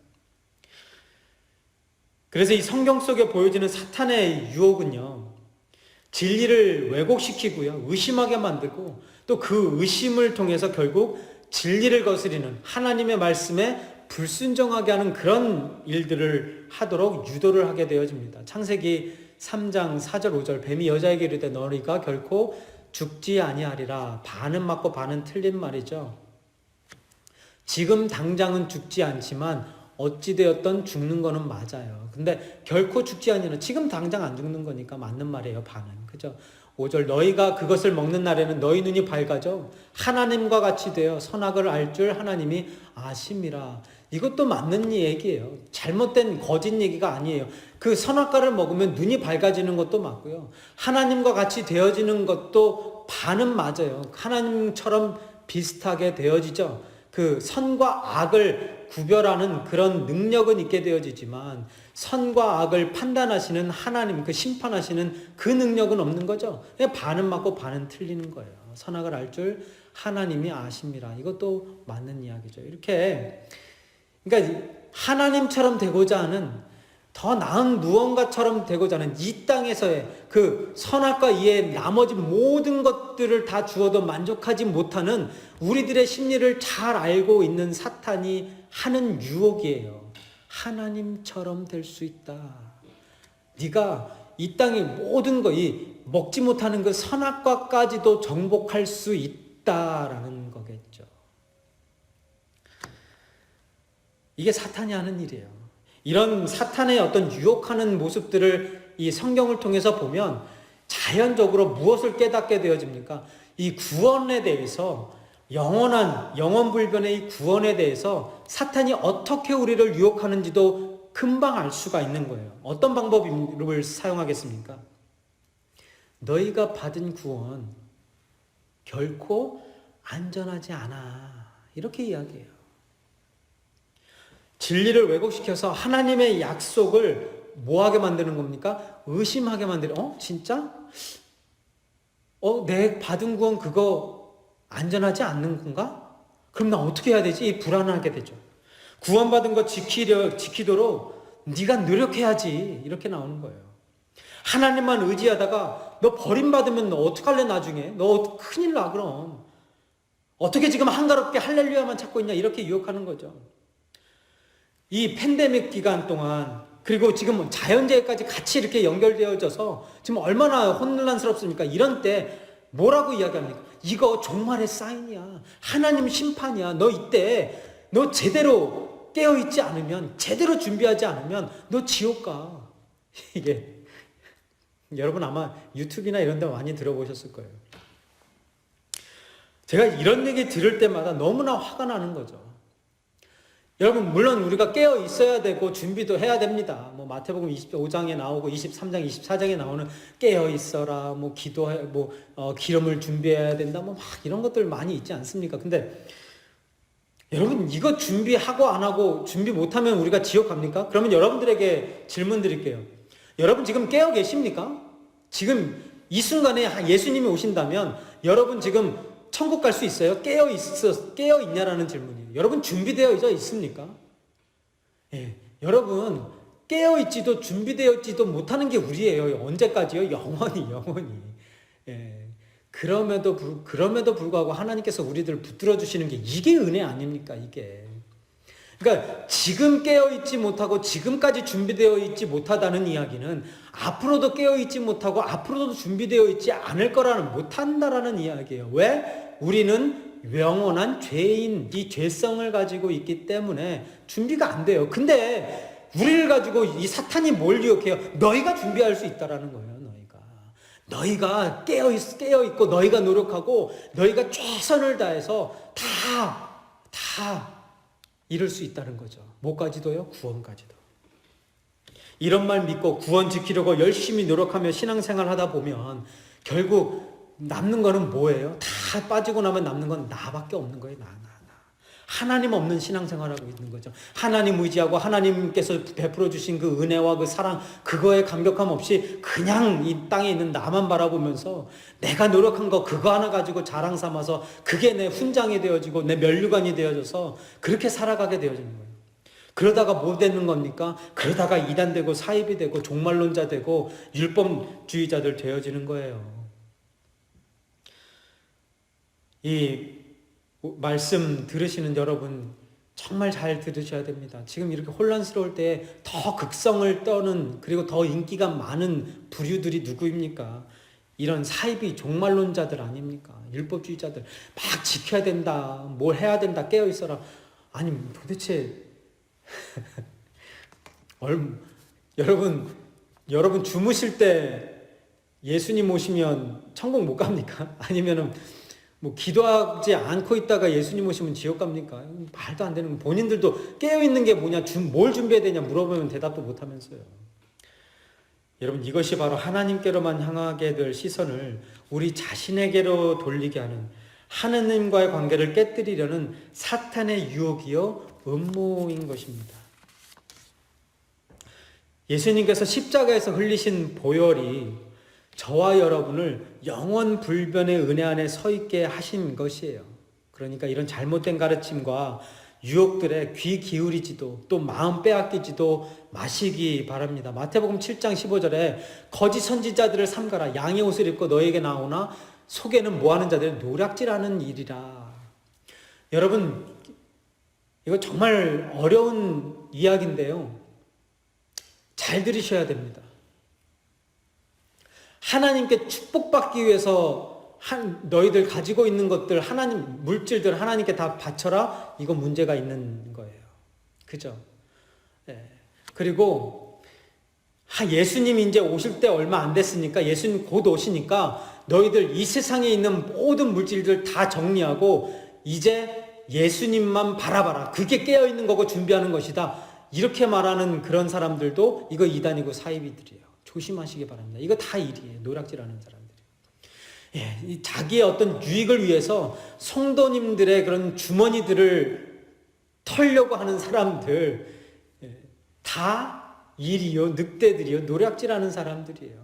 그래서 이 성경 속에 보여지는 사탄의 유혹은요, 진리를 왜곡시키고요, 의심하게 만들고 또 그 의심을 통해서 결국 진리를 거스리는 하나님의 말씀에 불순종하게 하는 그런 일들을 하도록 유도를 하게 되어집니다. 창세기 3장 4절 5절 뱀이 여자에게 이르되 너희가 결코 죽지 아니하리라. 반은 맞고 반은 틀린 말이죠. 지금 당장은 죽지 않지만 어찌되었던 죽는 거는 맞아요. 근데 결코 죽지 아니하는, 지금 당장 안 죽는 거니까 맞는 말이에요. 반은. 그죠? 5절 너희가 그것을 먹는 날에는 너희 눈이 밝아져 하나님과 같이 되어 선악을 알 줄 하나님이 아심이라. 이것도 맞는 얘기예요. 잘못된 거짓 얘기가 아니에요. 그 선악과를 먹으면 눈이 밝아지는 것도 맞고요, 하나님과 같이 되어지는 것도 반은 맞아요. 하나님처럼 비슷하게 되어지죠. 그 선과 악을 구별하는 그런 능력은 있게 되어지지만 선과 악을 판단하시는 하나님, 그 심판하시는 그 능력은 없는 거죠. 반은 맞고 반은 틀리는 거예요. 선악을 알 줄 하나님이 아심이라. 이것도 맞는 이야기죠. 이렇게, 그러니까 하나님처럼 되고자 하는, 더 나은 무언가처럼 되고자 하는 이 땅에서의 그 선악과 이의 나머지 모든 것들을 다 주어도 만족하지 못하는 우리들의 심리를 잘 알고 있는 사탄이 하는 유혹이에요. 하나님처럼 될 수 있다. 네가 이 땅의 모든 거, 이 먹지 못하는 그 선악과까지도 정복할 수 있다라는 거겠죠. 이게 사탄이 하는 일이에요. 이런 사탄의 어떤 유혹하는 모습들을 이 성경을 통해서 보면 자연적으로 무엇을 깨닫게 되어집니까? 이 구원에 대해서, 영원한 영원불변의 이 구원에 대해서 사탄이 어떻게 우리를 유혹하는지도 금방 알 수가 있는 거예요. 어떤 방법을 사용하겠습니까? 너희가 받은 구원 결코 안전하지 않아. 이렇게 이야기해요. 진리를 왜곡시켜서 하나님의 약속을 뭐하게 만드는 겁니까? 의심하게 만드는, 진짜? 내 받은 구원 그거 안전하지 않는 건가? 그럼 나 어떻게 해야 되지? 불안하게 되죠. 구원받은 거 지키도록 네가 노력해야지. 이렇게 나오는 거예요. 하나님만 의지하다가 너 버림받으면 너 어떡할래 나중에? 너 큰일 나 그럼. 어떻게 지금 한가롭게 할렐루야만 찾고 있냐? 이렇게 유혹하는 거죠. 이 팬데믹 기간 동안, 그리고 지금 자연재해까지 같이 이렇게 연결되어져서 지금 얼마나 혼란스럽습니까? 이런 때 뭐라고 이야기합니까? 이거 종말의 사인이야. 하나님 심판이야. 너 이때 너 제대로 깨어있지 않으면, 제대로 준비하지 않으면 너 지옥 가. 이게 여러분 아마 유튜브나 이런 데 많이 들어보셨을 거예요. 제가 이런 얘기 들을 때마다 너무나 화가 나는 거죠. 여러분, 물론 우리가 깨어 있어야 되고 준비도 해야 됩니다. 뭐 마태복음 25장에 나오고 23장, 24장에 나오는 깨어 있어라, 뭐 기도해, 기름을 준비해야 된다, 막 이런 것들 많이 있지 않습니까? 근데 여러분, 이거 준비하고 안 하고 준비 못하면 우리가 지옥 갑니까? 그러면 여러분들에게 질문 드릴게요. 여러분 지금 깨어 계십니까? 지금 이 순간에 예수님이 오신다면 여러분 지금 천국 갈 수 있어요? 깨어 있냐라는 질문이에요. 여러분 준비되어 있습니까? 예, 여러분 깨어 있지도 준비되어 있지도 못하는 게 우리예요. 언제까지요? 영원히. 예, 그럼에도 불구하고 하나님께서 우리들 붙들어 주시는 게 이게 은혜 아닙니까? 이게. 그러니까 지금 깨어있지 못하고 지금까지 준비되어 있지 못하다는 이야기는 앞으로도 깨어있지 못하고 앞으로도 준비되어 있지 않을 거라는, 못한다라는 이야기예요. 왜? 우리는 영원한 죄인, 이 죄성을 가지고 있기 때문에 준비가 안 돼요. 근데 우리를 가지고 이 사탄이 뭘 유혹해요? 너희가 준비할 수 있다라는 거예요. 너희가 깨어 있고 너희가 노력하고 너희가 최선을 다해서 다 이룰 수 있다는 거죠. 뭐까지도요? 구원까지도. 이런 말 믿고 구원 지키려고 열심히 노력하며 신앙생활 하다 보면 결국 남는 거는 뭐예요? 다 빠지고 나면 남는 건 나밖에 없는 거예요. 나. 하나님 없는 신앙생활하고 있는 거죠. 하나님 의지하고 하나님께서 베풀어 주신 그 은혜와 그 사랑, 그거에 감격함 없이 그냥 이 땅에 있는 나만 바라보면서 내가 노력한 거 그거 하나 가지고 자랑 삼아서 그게 내 훈장이 되어지고 내 면류관이 되어져서 그렇게 살아가게 되어지는 거예요. 그러다가 뭐 되는 겁니까? 그러다가 이단되고 사입이 되고 종말론자 되고 율법주의자들 되어지는 거예요. 이 말씀 들으시는 여러분 정말 잘 들으셔야 됩니다. 지금 이렇게 혼란스러울 때 더 극성을 떠는, 그리고 더 인기가 많은 부류들이 누구입니까? 이런 사이비 종말론자들 아닙니까? 율법주의자들. 막 지켜야 된다, 뭘 해야 된다, 깨어 있어라. 아니 도대체 여러분 주무실 때 예수님 오시면 천국 못 갑니까? 아니면은 뭐 기도하지 않고 있다가 예수님 오시면 지옥 갑니까? 말도 안 되는 거. 본인들도 깨어있는 게 뭐냐, 뭘 준비해야 되냐 물어보면 대답도 못하면서요. 여러분, 이것이 바로 하나님께로만 향하게 될 시선을 우리 자신에게로 돌리게 하는, 하느님과의 관계를 깨뜨리려는 사탄의 유혹이요 음모인 것입니다. 예수님께서 십자가에서 흘리신 보혈이 저와 여러분을 영원 불변의 은혜 안에 서 있게 하신 것이에요. 그러니까 이런 잘못된 가르침과 유혹들에 귀 기울이지도 또 마음 빼앗기지도 마시기 바랍니다. 마태복음 7장 15절에 거짓 선지자들을 삼가라. 양의 옷을 입고 너에게 나오나 속에는 뭐하는 자들은 노략질하는 일이라. 여러분, 이거 정말 어려운 이야기인데요. 잘 들으셔야 됩니다. 하나님께 축복받기 위해서 너희들 가지고 있는 것들, 하나님 물질들 하나님께 다 바쳐라. 이거 문제가 있는 거예요. 그죠? 네. 그리고 예수님이 이제 오실 때 얼마 안 됐으니까, 예수님 곧 오시니까 너희들 이 세상에 있는 모든 물질들 다 정리하고 이제 예수님만 바라봐라. 그게 깨어있는 거고 준비하는 것이다. 이렇게 말하는 그런 사람들도 이거 이단이고 사이비들이에요. 조심하시기 바랍니다. 이거 다 일이에요. 노략질하는 사람들이. 예, 자기의 어떤 유익을 위해서 성도님들의 그런 주머니들을 털려고 하는 사람들, 다 일이요, 늑대들이요, 노략질하는 사람들이에요.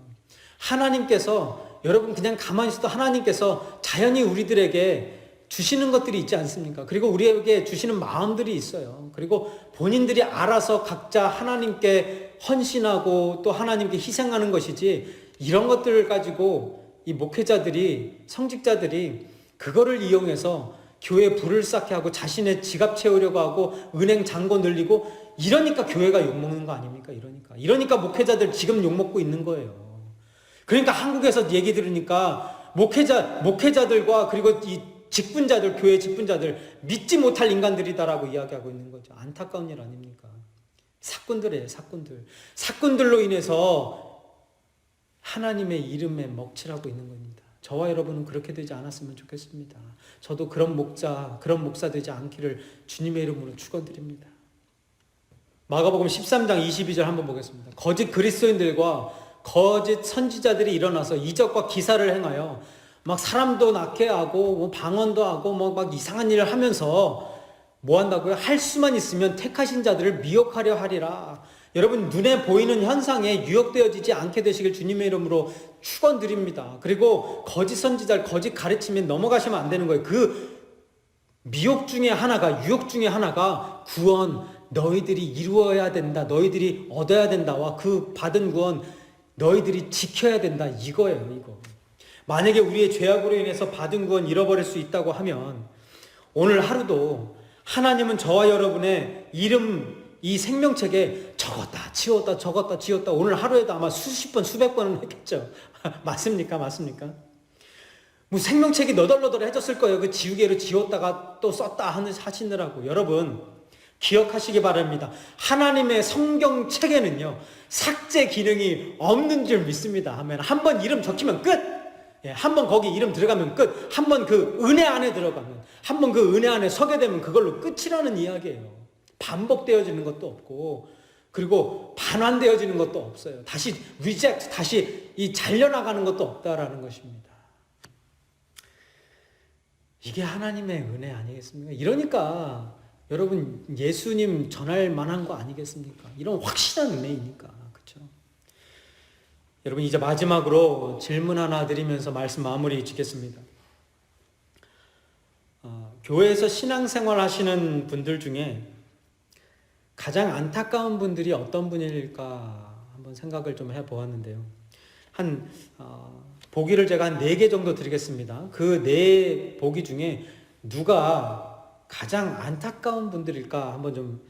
하나님께서, 여러분 그냥 가만히 있어도 하나님께서 자연히 우리들에게 주시는 것들이 있지 않습니까? 그리고 우리에게 주시는 마음들이 있어요. 그리고 본인들이 알아서 각자 하나님께 헌신하고 또 하나님께 희생하는 것이지, 이런 것들을 가지고 이 목회자들이, 성직자들이 그거를 이용해서 교회 불을 쌓게 하고 자신의 지갑 채우려고 하고 은행 잔고 늘리고, 이러니까 교회가 욕먹는 거 아닙니까? 이러니까 목회자들 지금 욕먹고 있는 거예요. 그러니까 한국에서 얘기 들으니까 목회자들과 그리고 이 직분자들, 교회 직분자들 믿지 못할 인간들이다라고 이야기하고 있는 거죠. 안타까운 일 아닙니까? 사꾼들이에요, 사꾼들. 사꾼들로 인해서 하나님의 이름에 먹칠하고 있는 겁니다. 저와 여러분은 그렇게 되지 않았으면 좋겠습니다. 저도 그런 목사 되지 않기를 주님의 이름으로 축원드립니다. 마가복음 13장 22절 한번 보겠습니다. 거짓 그리스도인들과 거짓 선지자들이 일어나서 이적과 기사를 행하여 막 사람도 낳게 하고 뭐 방언도 하고 뭐 막 이상한 일을 하면서 뭐 한다고요? 할 수만 있으면 택하신 자들을 미혹하려 하리라. 여러분, 눈에 보이는 현상에 유혹되어지지 않게 되시길 주님의 이름으로 축원드립니다. 그리고 거짓 선지자, 거짓 가르침에 넘어가시면 안 되는 거예요. 그 미혹 중에 하나가, 유혹 중에 하나가 구원, 너희들이 이루어야 된다, 너희들이 얻어야 된다와 그 받은 구원 너희들이 지켜야 된다, 이거예요. 이거. 만약에 우리의 죄악으로 인해서 받은 구원 잃어버릴 수 있다고 하면 오늘 하루도 하나님은 저와 여러분의 이름, 이 생명책에 적었다 지웠다 적었다 지웠다 오늘 하루에도 아마 수십 번 수백 번은 했겠죠. 맞습니까? 뭐 생명책이 너덜너덜해졌을 거예요. 그 지우개로 지웠다가 또 썼다 하시느라고. 여러분, 기억하시기 바랍니다. 하나님의 성경책에는요, 삭제 기능이 없는 줄 믿습니다. 하면 한번 이름 적히면 끝. 한번 거기 이름 들어가면 끝. 한번 그 은혜 안에 들어가면, 한번 그 은혜 안에 서게 되면 그걸로 끝이라는 이야기예요. 반복되어지는 것도 없고, 그리고 반환되어지는 것도 없어요. 다시 리젝트, 다시 이 잘려나가는 것도 없다라는 것입니다. 이게 하나님의 은혜 아니겠습니까? 이러니까 여러분 예수님 전할 만한 거 아니겠습니까? 이런 확실한 은혜이니까. 그렇죠? 여러분 이제 마지막으로 질문 하나 드리면서 말씀 마무리 짓겠습니다. 교회에서 신앙생활 하시는 분들 중에 가장 안타까운 분들이 어떤 분일까 한번 생각을 좀 해보았는데요. 보기를 제가 한 4개 정도 드리겠습니다. 그 4보기 중에 누가 가장 안타까운 분들일까 한번 좀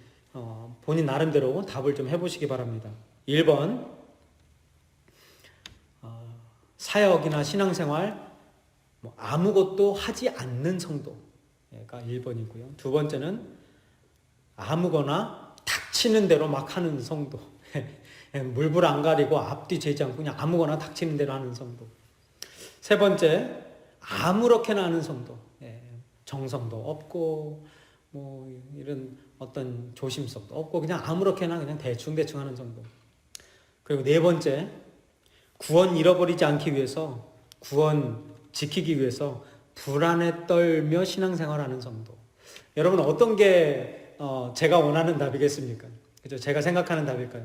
본인 나름대로 답을 좀 해보시기 바랍니다. 1번 사역이나 신앙생활 아무것도 하지 않는 성도가 1번이고요. 두 번째는 아무거나 닥치는 대로 막 하는 성도. 물불 안 가리고 앞뒤 재지 않고 그냥 아무거나 닥치는 대로 하는 성도. 세 번째, 아무렇게나 하는 성도. 정성도 없고 이런 어떤 조심성도 없고 그냥 아무렇게나 그냥 대충 하는 성도. 그리고 네 번째, 구원 잃어버리지 않기 위해서, 구원 지키기 위해서 불안에 떨며 신앙생활하는 성도. 여러분 어떤 게 제가 원하는 답이겠습니까? 그죠? 제가 생각하는 답일까요?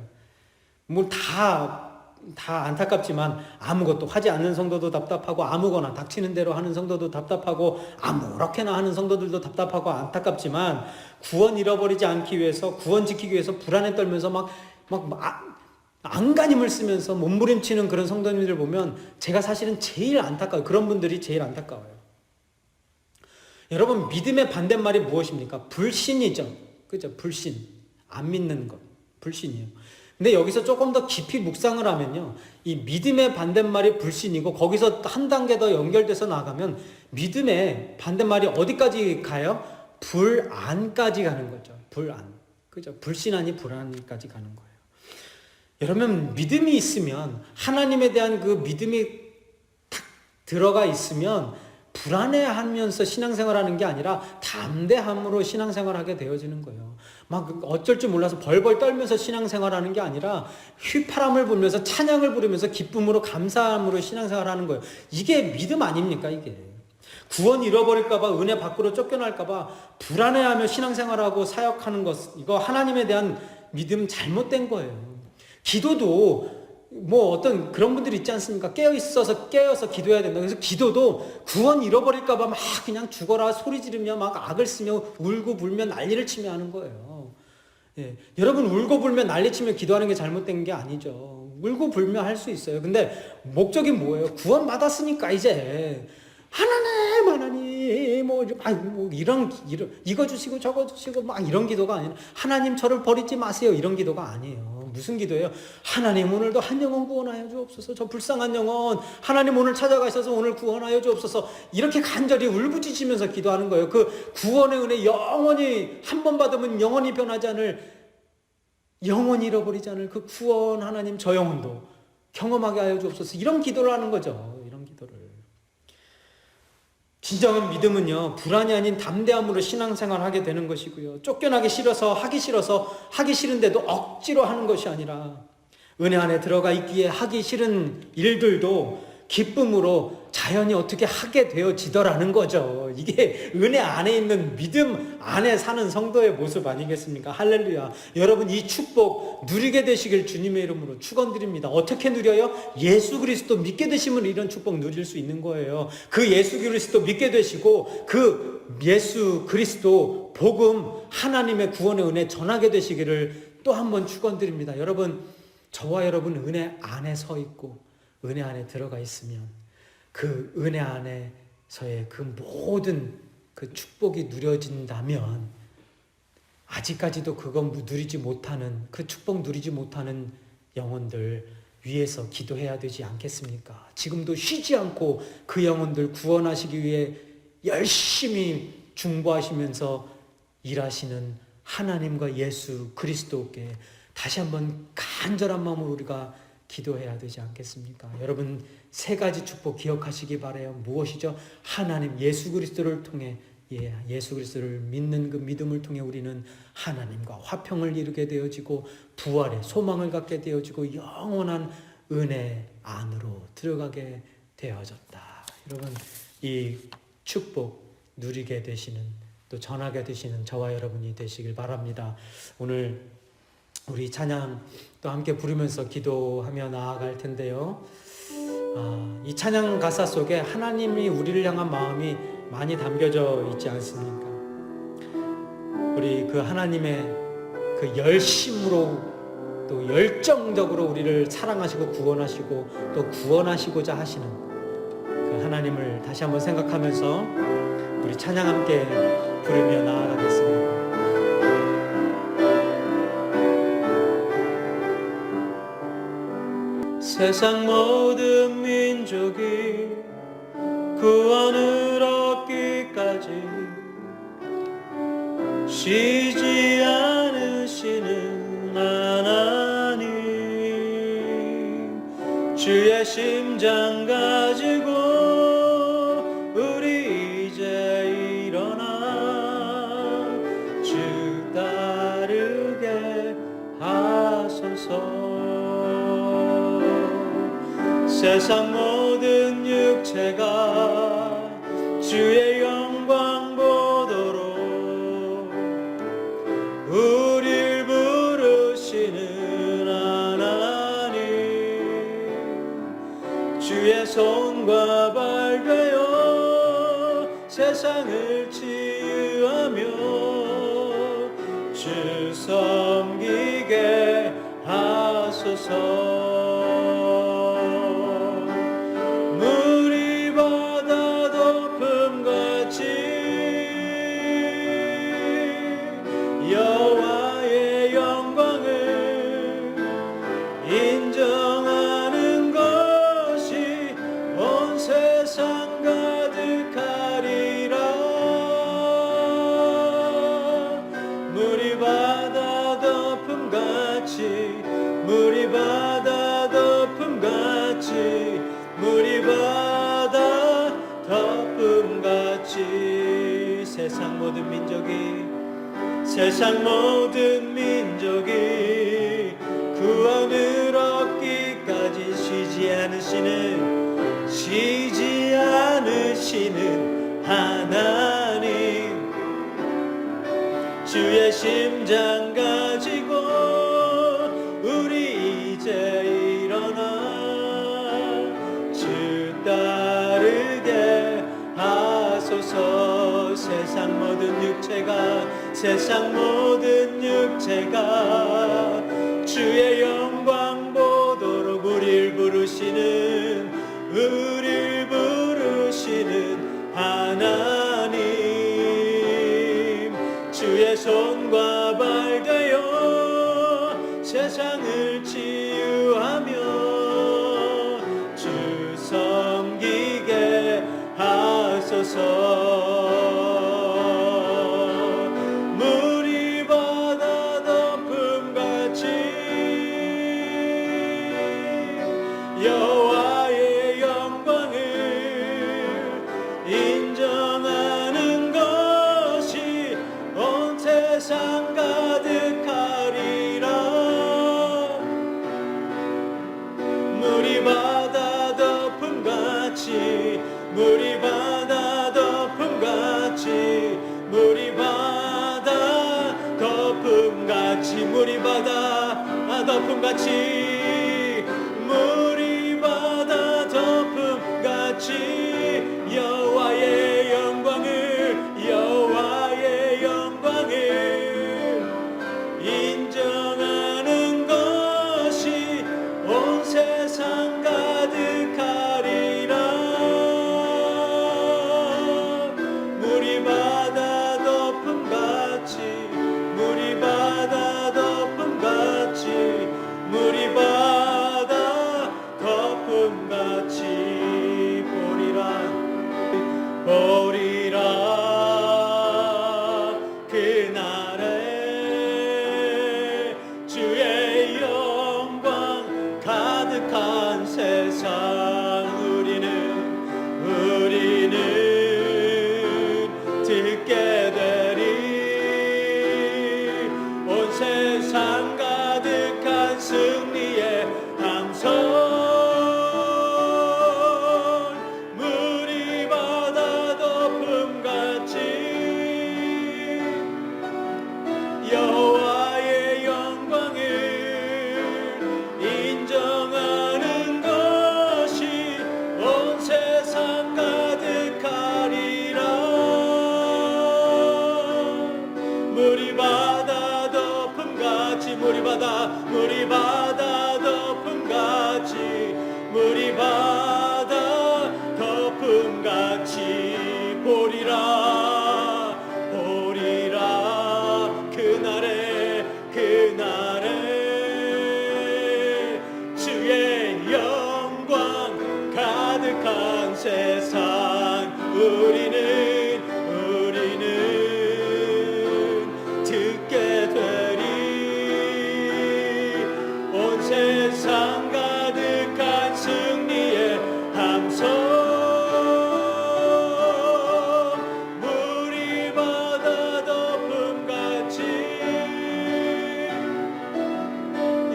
다 안타깝지만 아무것도 하지 않는 성도도 답답하고 아무거나 닥치는 대로 하는 성도도 답답하고 아무렇게나 하는 성도들도 답답하고 안타깝지만 구원 잃어버리지 않기 위해서, 구원 지키기 위해서 불안에 떨면서 안간힘을 쓰면서 몸부림치는 그런 성도님들 보면 제가 사실은 제일 안타까워요. 그런 분들이 제일 안타까워요. 여러분 믿음의 반대말이 무엇입니까? 불신이죠. 그죠? 불신. 안 믿는 것. 불신이에요. 근데 여기서 조금 더 깊이 묵상을 하면요, 이 믿음의 반대말이 불신이고 거기서 한 단계 더 연결돼서 나가면 믿음의 반대말이 어디까지 가요? 불안까지 가는 거죠. 불안. 그죠? 불신 아니 불안까지 가는 거예요. 여러분 믿음이 있으면, 하나님에 대한 그 믿음이 탁 들어가 있으면 불안해하면서 신앙생활하는 게 아니라 담대함으로 신앙생활하게 되어지는 거예요. 막 어쩔 줄 몰라서 벌벌 떨면서 신앙생활하는 게 아니라 휘파람을 불면서 찬양을 부르면서 기쁨으로 감사함으로 신앙생활하는 거예요. 이게 믿음 아닙니까? 이게 구원 잃어버릴까 봐, 은혜 밖으로 쫓겨날까 봐 불안해하며 신앙생활하고 사역하는 것, 이거 하나님에 대한 믿음 잘못된 거예요. 기도도 어떤 그런 분들이 있지 않습니까? 깨어서 기도해야 된다. 그래서 기도도 구원 잃어버릴까 봐 막 그냥 죽어라 소리 지르며 막 악을 쓰며 울고 불며 난리를 치며 하는 거예요. 여러분 울고 불며 난리 치며 기도하는 게 잘못된 게 아니죠. 울고 불며 할 수 있어요. 근데 목적이 뭐예요? 구원 받았으니까 이제 하나님 이런 이거 주시고 저거 주시고 막 이런 기도가 아니라, 하나님 저를 버리지 마세요 이런 기도가 아니에요. 무슨 기도예요? 하나님 오늘도 한 영혼 구원하여 주옵소서. 저 불쌍한 영혼 하나님 오늘 찾아가셔서 오늘 구원하여 주옵소서. 이렇게 간절히 울부짖으면서 기도하는 거예요. 그 구원의 은혜 영원히 한 번 받으면 영원히 변하지 않을, 영원히 잃어버리지 않을 그 구원, 하나님 저 영혼도 경험하게 하여 주옵소서. 이런 기도를 하는 거죠. 이런 기도를. 진정한 믿음은요, 불안이 아닌 담대함으로 신앙생활을 하게 되는 것이고요. 쫓겨나기 싫어서 하기 싫은데도 억지로 하는 것이 아니라, 은혜 안에 들어가 있기에 하기 싫은 일들도 기쁨으로 자연히 어떻게 하게 되어지더라는 거죠. 이게 은혜 안에 있는 믿음 안에 사는 성도의 모습 아니겠습니까? 할렐루야. 여러분 이 축복 누리게 되시길 주님의 이름으로 축원드립니다. 어떻게 누려요? 예수 그리스도 믿게 되시면 이런 축복 누릴 수 있는 거예요. 그 예수 그리스도 믿게 되시고 그 예수 그리스도 복음, 하나님의 구원의 은혜 전하게 되시기를 또 한 번 축원드립니다. 여러분, 저와 여러분 은혜 안에 서 있고 은혜 안에 들어가 있으면 그 은혜 안에서의 그 모든 그 축복이 누려진다면, 아직까지도 그건 누리지 못하는, 그 축복 누리지 못하는 영혼들 위해서 기도해야 되지 않겠습니까? 지금도 쉬지 않고 그 영혼들 구원하시기 위해 열심히 중보하시면서 일하시는 하나님과 예수 그리스도께 다시 한번 간절한 마음으로 우리가 기도해야 되지 않겠습니까? 여러분, 세 가지 축복 기억하시기 바라요. 무엇이죠? 하나님 예수 그리스도를 통해, 예수 그리스도를 믿는 그 믿음을 통해 우리는 하나님과 화평을 이루게 되어지고 부활의 소망을 갖게 되어지고 영원한 은혜 안으로 들어가게 되어졌다. 여러분, 이 축복 누리게 되시는, 또 전하게 되시는 저와 여러분이 되시길 바랍니다. 오늘 우리 찬양 또 함께 부르면서 기도하며 나아갈 텐데요. 이 찬양 가사 속에 하나님이 우리를 향한 마음이 많이 담겨져 있지 않습니까? 우리 그 하나님의 그 열심으로 또 열정적으로 우리를 사랑하시고 구원하시고 또 구원하시고자 하시는 그 하나님을 다시 한번 생각하면서 우리 찬양 함께 부르며 나아가겠습니다. 세상 모든 민족이 구원을 얻기까지 쉬지 않으시는 하나님, 주의 심장 가지고 우리 이제 일어나 주 따르게 하소서. 세상 모든 육체가 주의 영광 보도록 우릴 부르시는 하나님, 주의 손과 발 되어 세상을 치유하며 주 섬기게 하소서. 여호와의 영광을 인정하는 것이 온 세상 가득하리라. 물이 바다 덮음같이, 물이 바다 덮음같이, 물이 바다 덮음같이 세상 모든 민족이, 세상 모든 민족이 구원을 얻기까지 쉬지 않으시는 하나님, 주의 심장 가지고 우리 이제 일어나 주 따르게 하소서. 세상 모든 육체가 주의 영광 보도록 우릴 부르시는 하나님, 주의 손과 발 되어 세상을 치유하며 주 섬기게 하소서. 여호와의 영광을 인정하는 것이 온 세상 가득하리라. 물이 바다 덮음같이, 물이 바다 덮음같이, 물이 바다 덮음같이, 물이 바다 덮음같이, 물이 바다 덮음같이 여호와의 영광을 인정하는 것이 온 세상 가득하리라. 물이 바다 덮음같이, 물이 바다 덮음같이, 물이 바다 물이 바다 덮음같이 물이 바다 덮음같이 물이 바다 덮음같이 보리라 그날에 주의 영광 가득한 세상 우리는 듣게 되리 온 세상 가득한 승리의 함성 물이 바다 덮음같이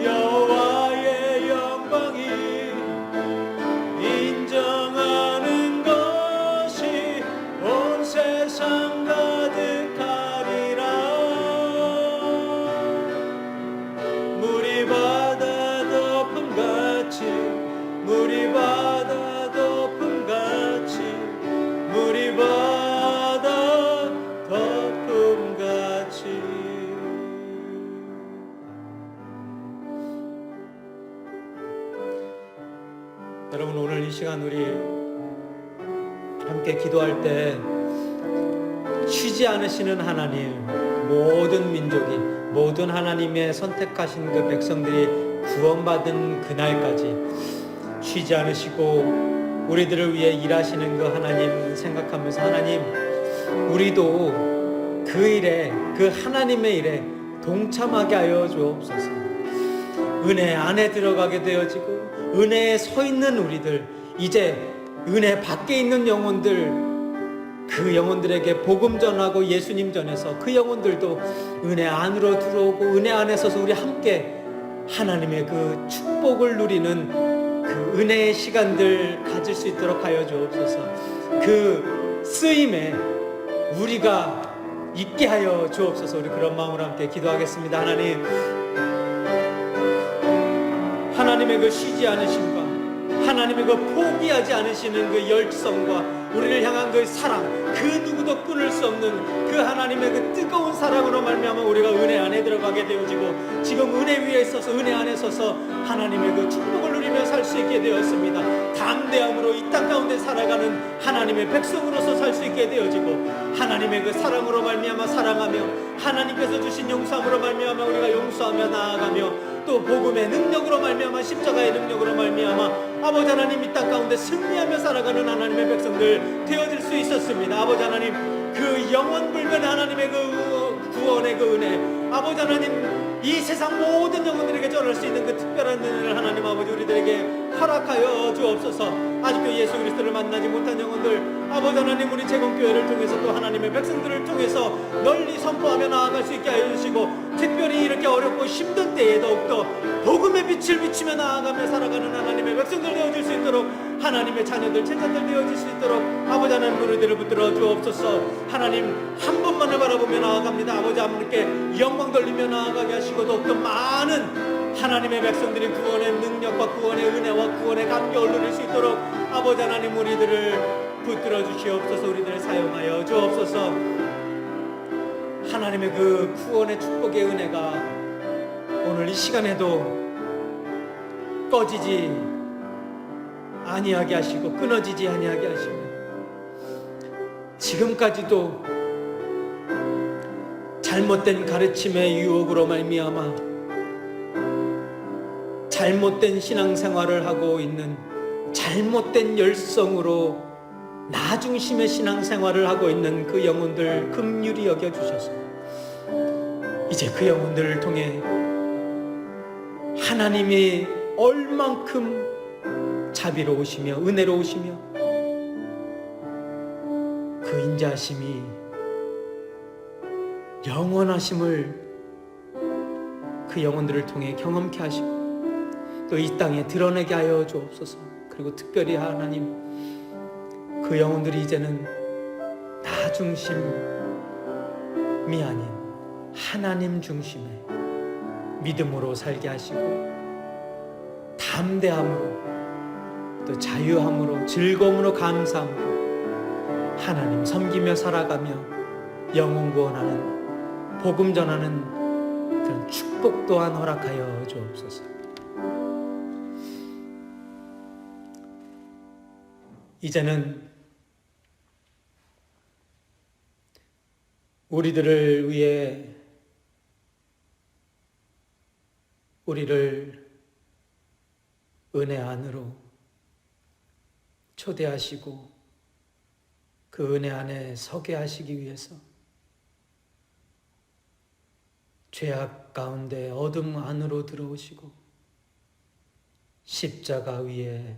여호와의 영광이 인정하는 것이 온 세상 가득하리라 물이 바다 덮음같이 물이 바다 덮음같이 물이 바다 덮음같이 여러분 오늘 이 시간 우리 함께 기도할 때 쉬지 않으시는 하나님 모든 민족이 모든 하나님의 선택하신 그 백성들이 구원받은 그날까지 쉬지 않으시고 우리들을 위해 일하시는 그 하나님 생각하면서 하나님 우리도 그 일에 그 하나님의 일에 동참하게 하여 주옵소서. 은혜 안에 들어가게 되어지고 은혜에 서 있는 우리들 이제 은혜 밖에 있는 영혼들 그 영혼들에게 복음 전하고 예수님 전해서 그 영혼들도 은혜 안으로 들어오고 은혜 안에 서서 우리 함께 하나님의 그 축복을 누리는 그 은혜의 시간들 가질 수 있도록 하여 주옵소서. 그 쓰임에 우리가 있게 하여 주옵소서. 우리 그런 마음으로 함께 기도하겠습니다. 하나님의 그 쉬지 않으심과 하나님의 그 포기하지 않으시는 그 열정과 우리를 향한 그 사랑 그 누구도 끊을 수 없는 그 하나님의 그 뜨거운 사랑으로 말미암아 우리가 은혜 안에 들어가게 되어지고 지금 은혜 위에 서서 은혜 안에 서서 하나님의 그 축복을 누리며 살 수 있게 되었습니다. 담대함으로 이 땅 가운데 살아가는 하나님의 백성으로서 살 수 있게 되어지고 하나님의 그 사랑으로 말미암아 사랑하며 하나님께서 주신 용서함으로 말미암아 우리가 용서하며 나아가며 또 복음의 능력으로 말미암아 십자가의 능력으로 말미암아 아버지 하나님 이 땅 가운데 승리하며 살아가는 하나님의 백성들 되어질 수 있었습니다. 아버지 하나님 그 영원불변의 하나님의 그 구원의 그 은혜 아버지 하나님 이 세상 모든 영혼들에게 전할 수 있는 그 특별한 은혜를 하나님 아버지 우리들에게 허락하여 주옵소서. 아직도 예수 그리스도를 만나지 못한 영혼들 아버지 하나님 우리 제공교회를 통해서 또 하나님의 백성들을 통해서 널리 선포하며 나아갈 수 있게 하여 주시고 특별히 이렇게 어렵고 힘든 때에 더욱더 복음의 빛을 비추며 나아가며 살아가는 하나님의 백성들 되어질 수 있도록 하나님의 자녀들 제자들 되어질 수 있도록 아버지 하나님 우리들을 붙들어 주옵소서. 하나님 한 분만을 바라보며 나아갑니다. 아버지 하나님께 영광 돌리며 나아가게 하시고 더욱더 많은 하나님의 백성들이 구원의 능력과 구원의 은혜와 구원의 감격을 누릴 수 있도록 아버지 하나님 우리들을 붙들어 주시옵소서. 우리들을 사용하여 주옵소서. 하나님의 그 구원의 축복의 은혜가 오늘 이 시간에도 꺼지지 아니하게 하시고 끊어지지 아니하게 하시며 지금까지도 잘못된 가르침의 유혹으로 말미암아 잘못된 신앙생활을 하고 있는 잘못된 열성으로 나 중심의 신앙생활을 하고 있는 그 영혼들 긍휼히 여겨주셔서 이제 그 영혼들을 통해 하나님이 얼만큼 자비로우시며 은혜로우시며 그 인자하심이 영원하심을 그 영혼들을 통해 경험케 하시고 또 이 땅에 드러내게 하여 주옵소서. 그리고 특별히 하나님 그 영혼들이 이제는 나 중심이 아닌 하나님 중심의 믿음으로 살게 하시고 담대함으로 또 자유함으로 즐거움으로 감사함으로 하나님 섬기며 살아가며 영혼 구원하는 복음 전하는 그런 축복 또한 허락하여 주옵소서. 이제는 우리들을 위해 우리를 은혜 안으로 초대하시고 그 은혜 안에 서게 하시기 위해서 죄악 가운데 어둠 안으로 들어오시고 십자가 위에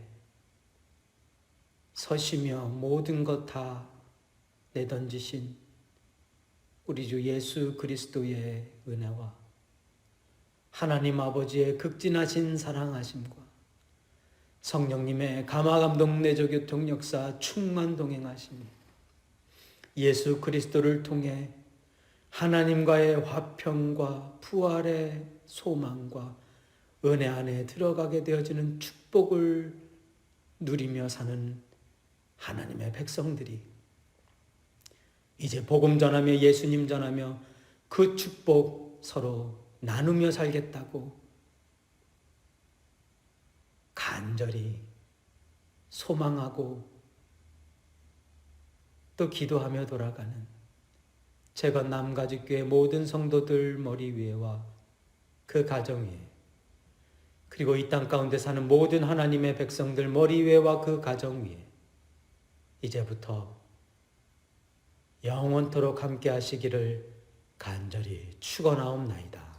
서시며 모든 것 다 내던지신 우리 주 예수 그리스도의 은혜와 하나님 아버지의 극진하신 사랑하심과 성령님의 감화감동 내조 교통 역사 충만 동행하심이 예수 그리스도를 통해 하나님과의 화평과 부활의 소망과 은혜 안에 들어가게 되어지는 축복을 누리며 사는 하나님의 백성들이 이제 복음 전하며 예수님 전하며 그 축복 서로 나누며 살겠다고 간절히 소망하고 또 기도하며 돌아가는 재건 남가죽교회 모든 성도들 머리 위에와 그 가정 위에 그리고 이 땅 가운데 사는 모든 하나님의 백성들 머리 위에와 그 가정 위에 이제부터 영원토록 함께 하시기를 간절히 축원하옵나이다.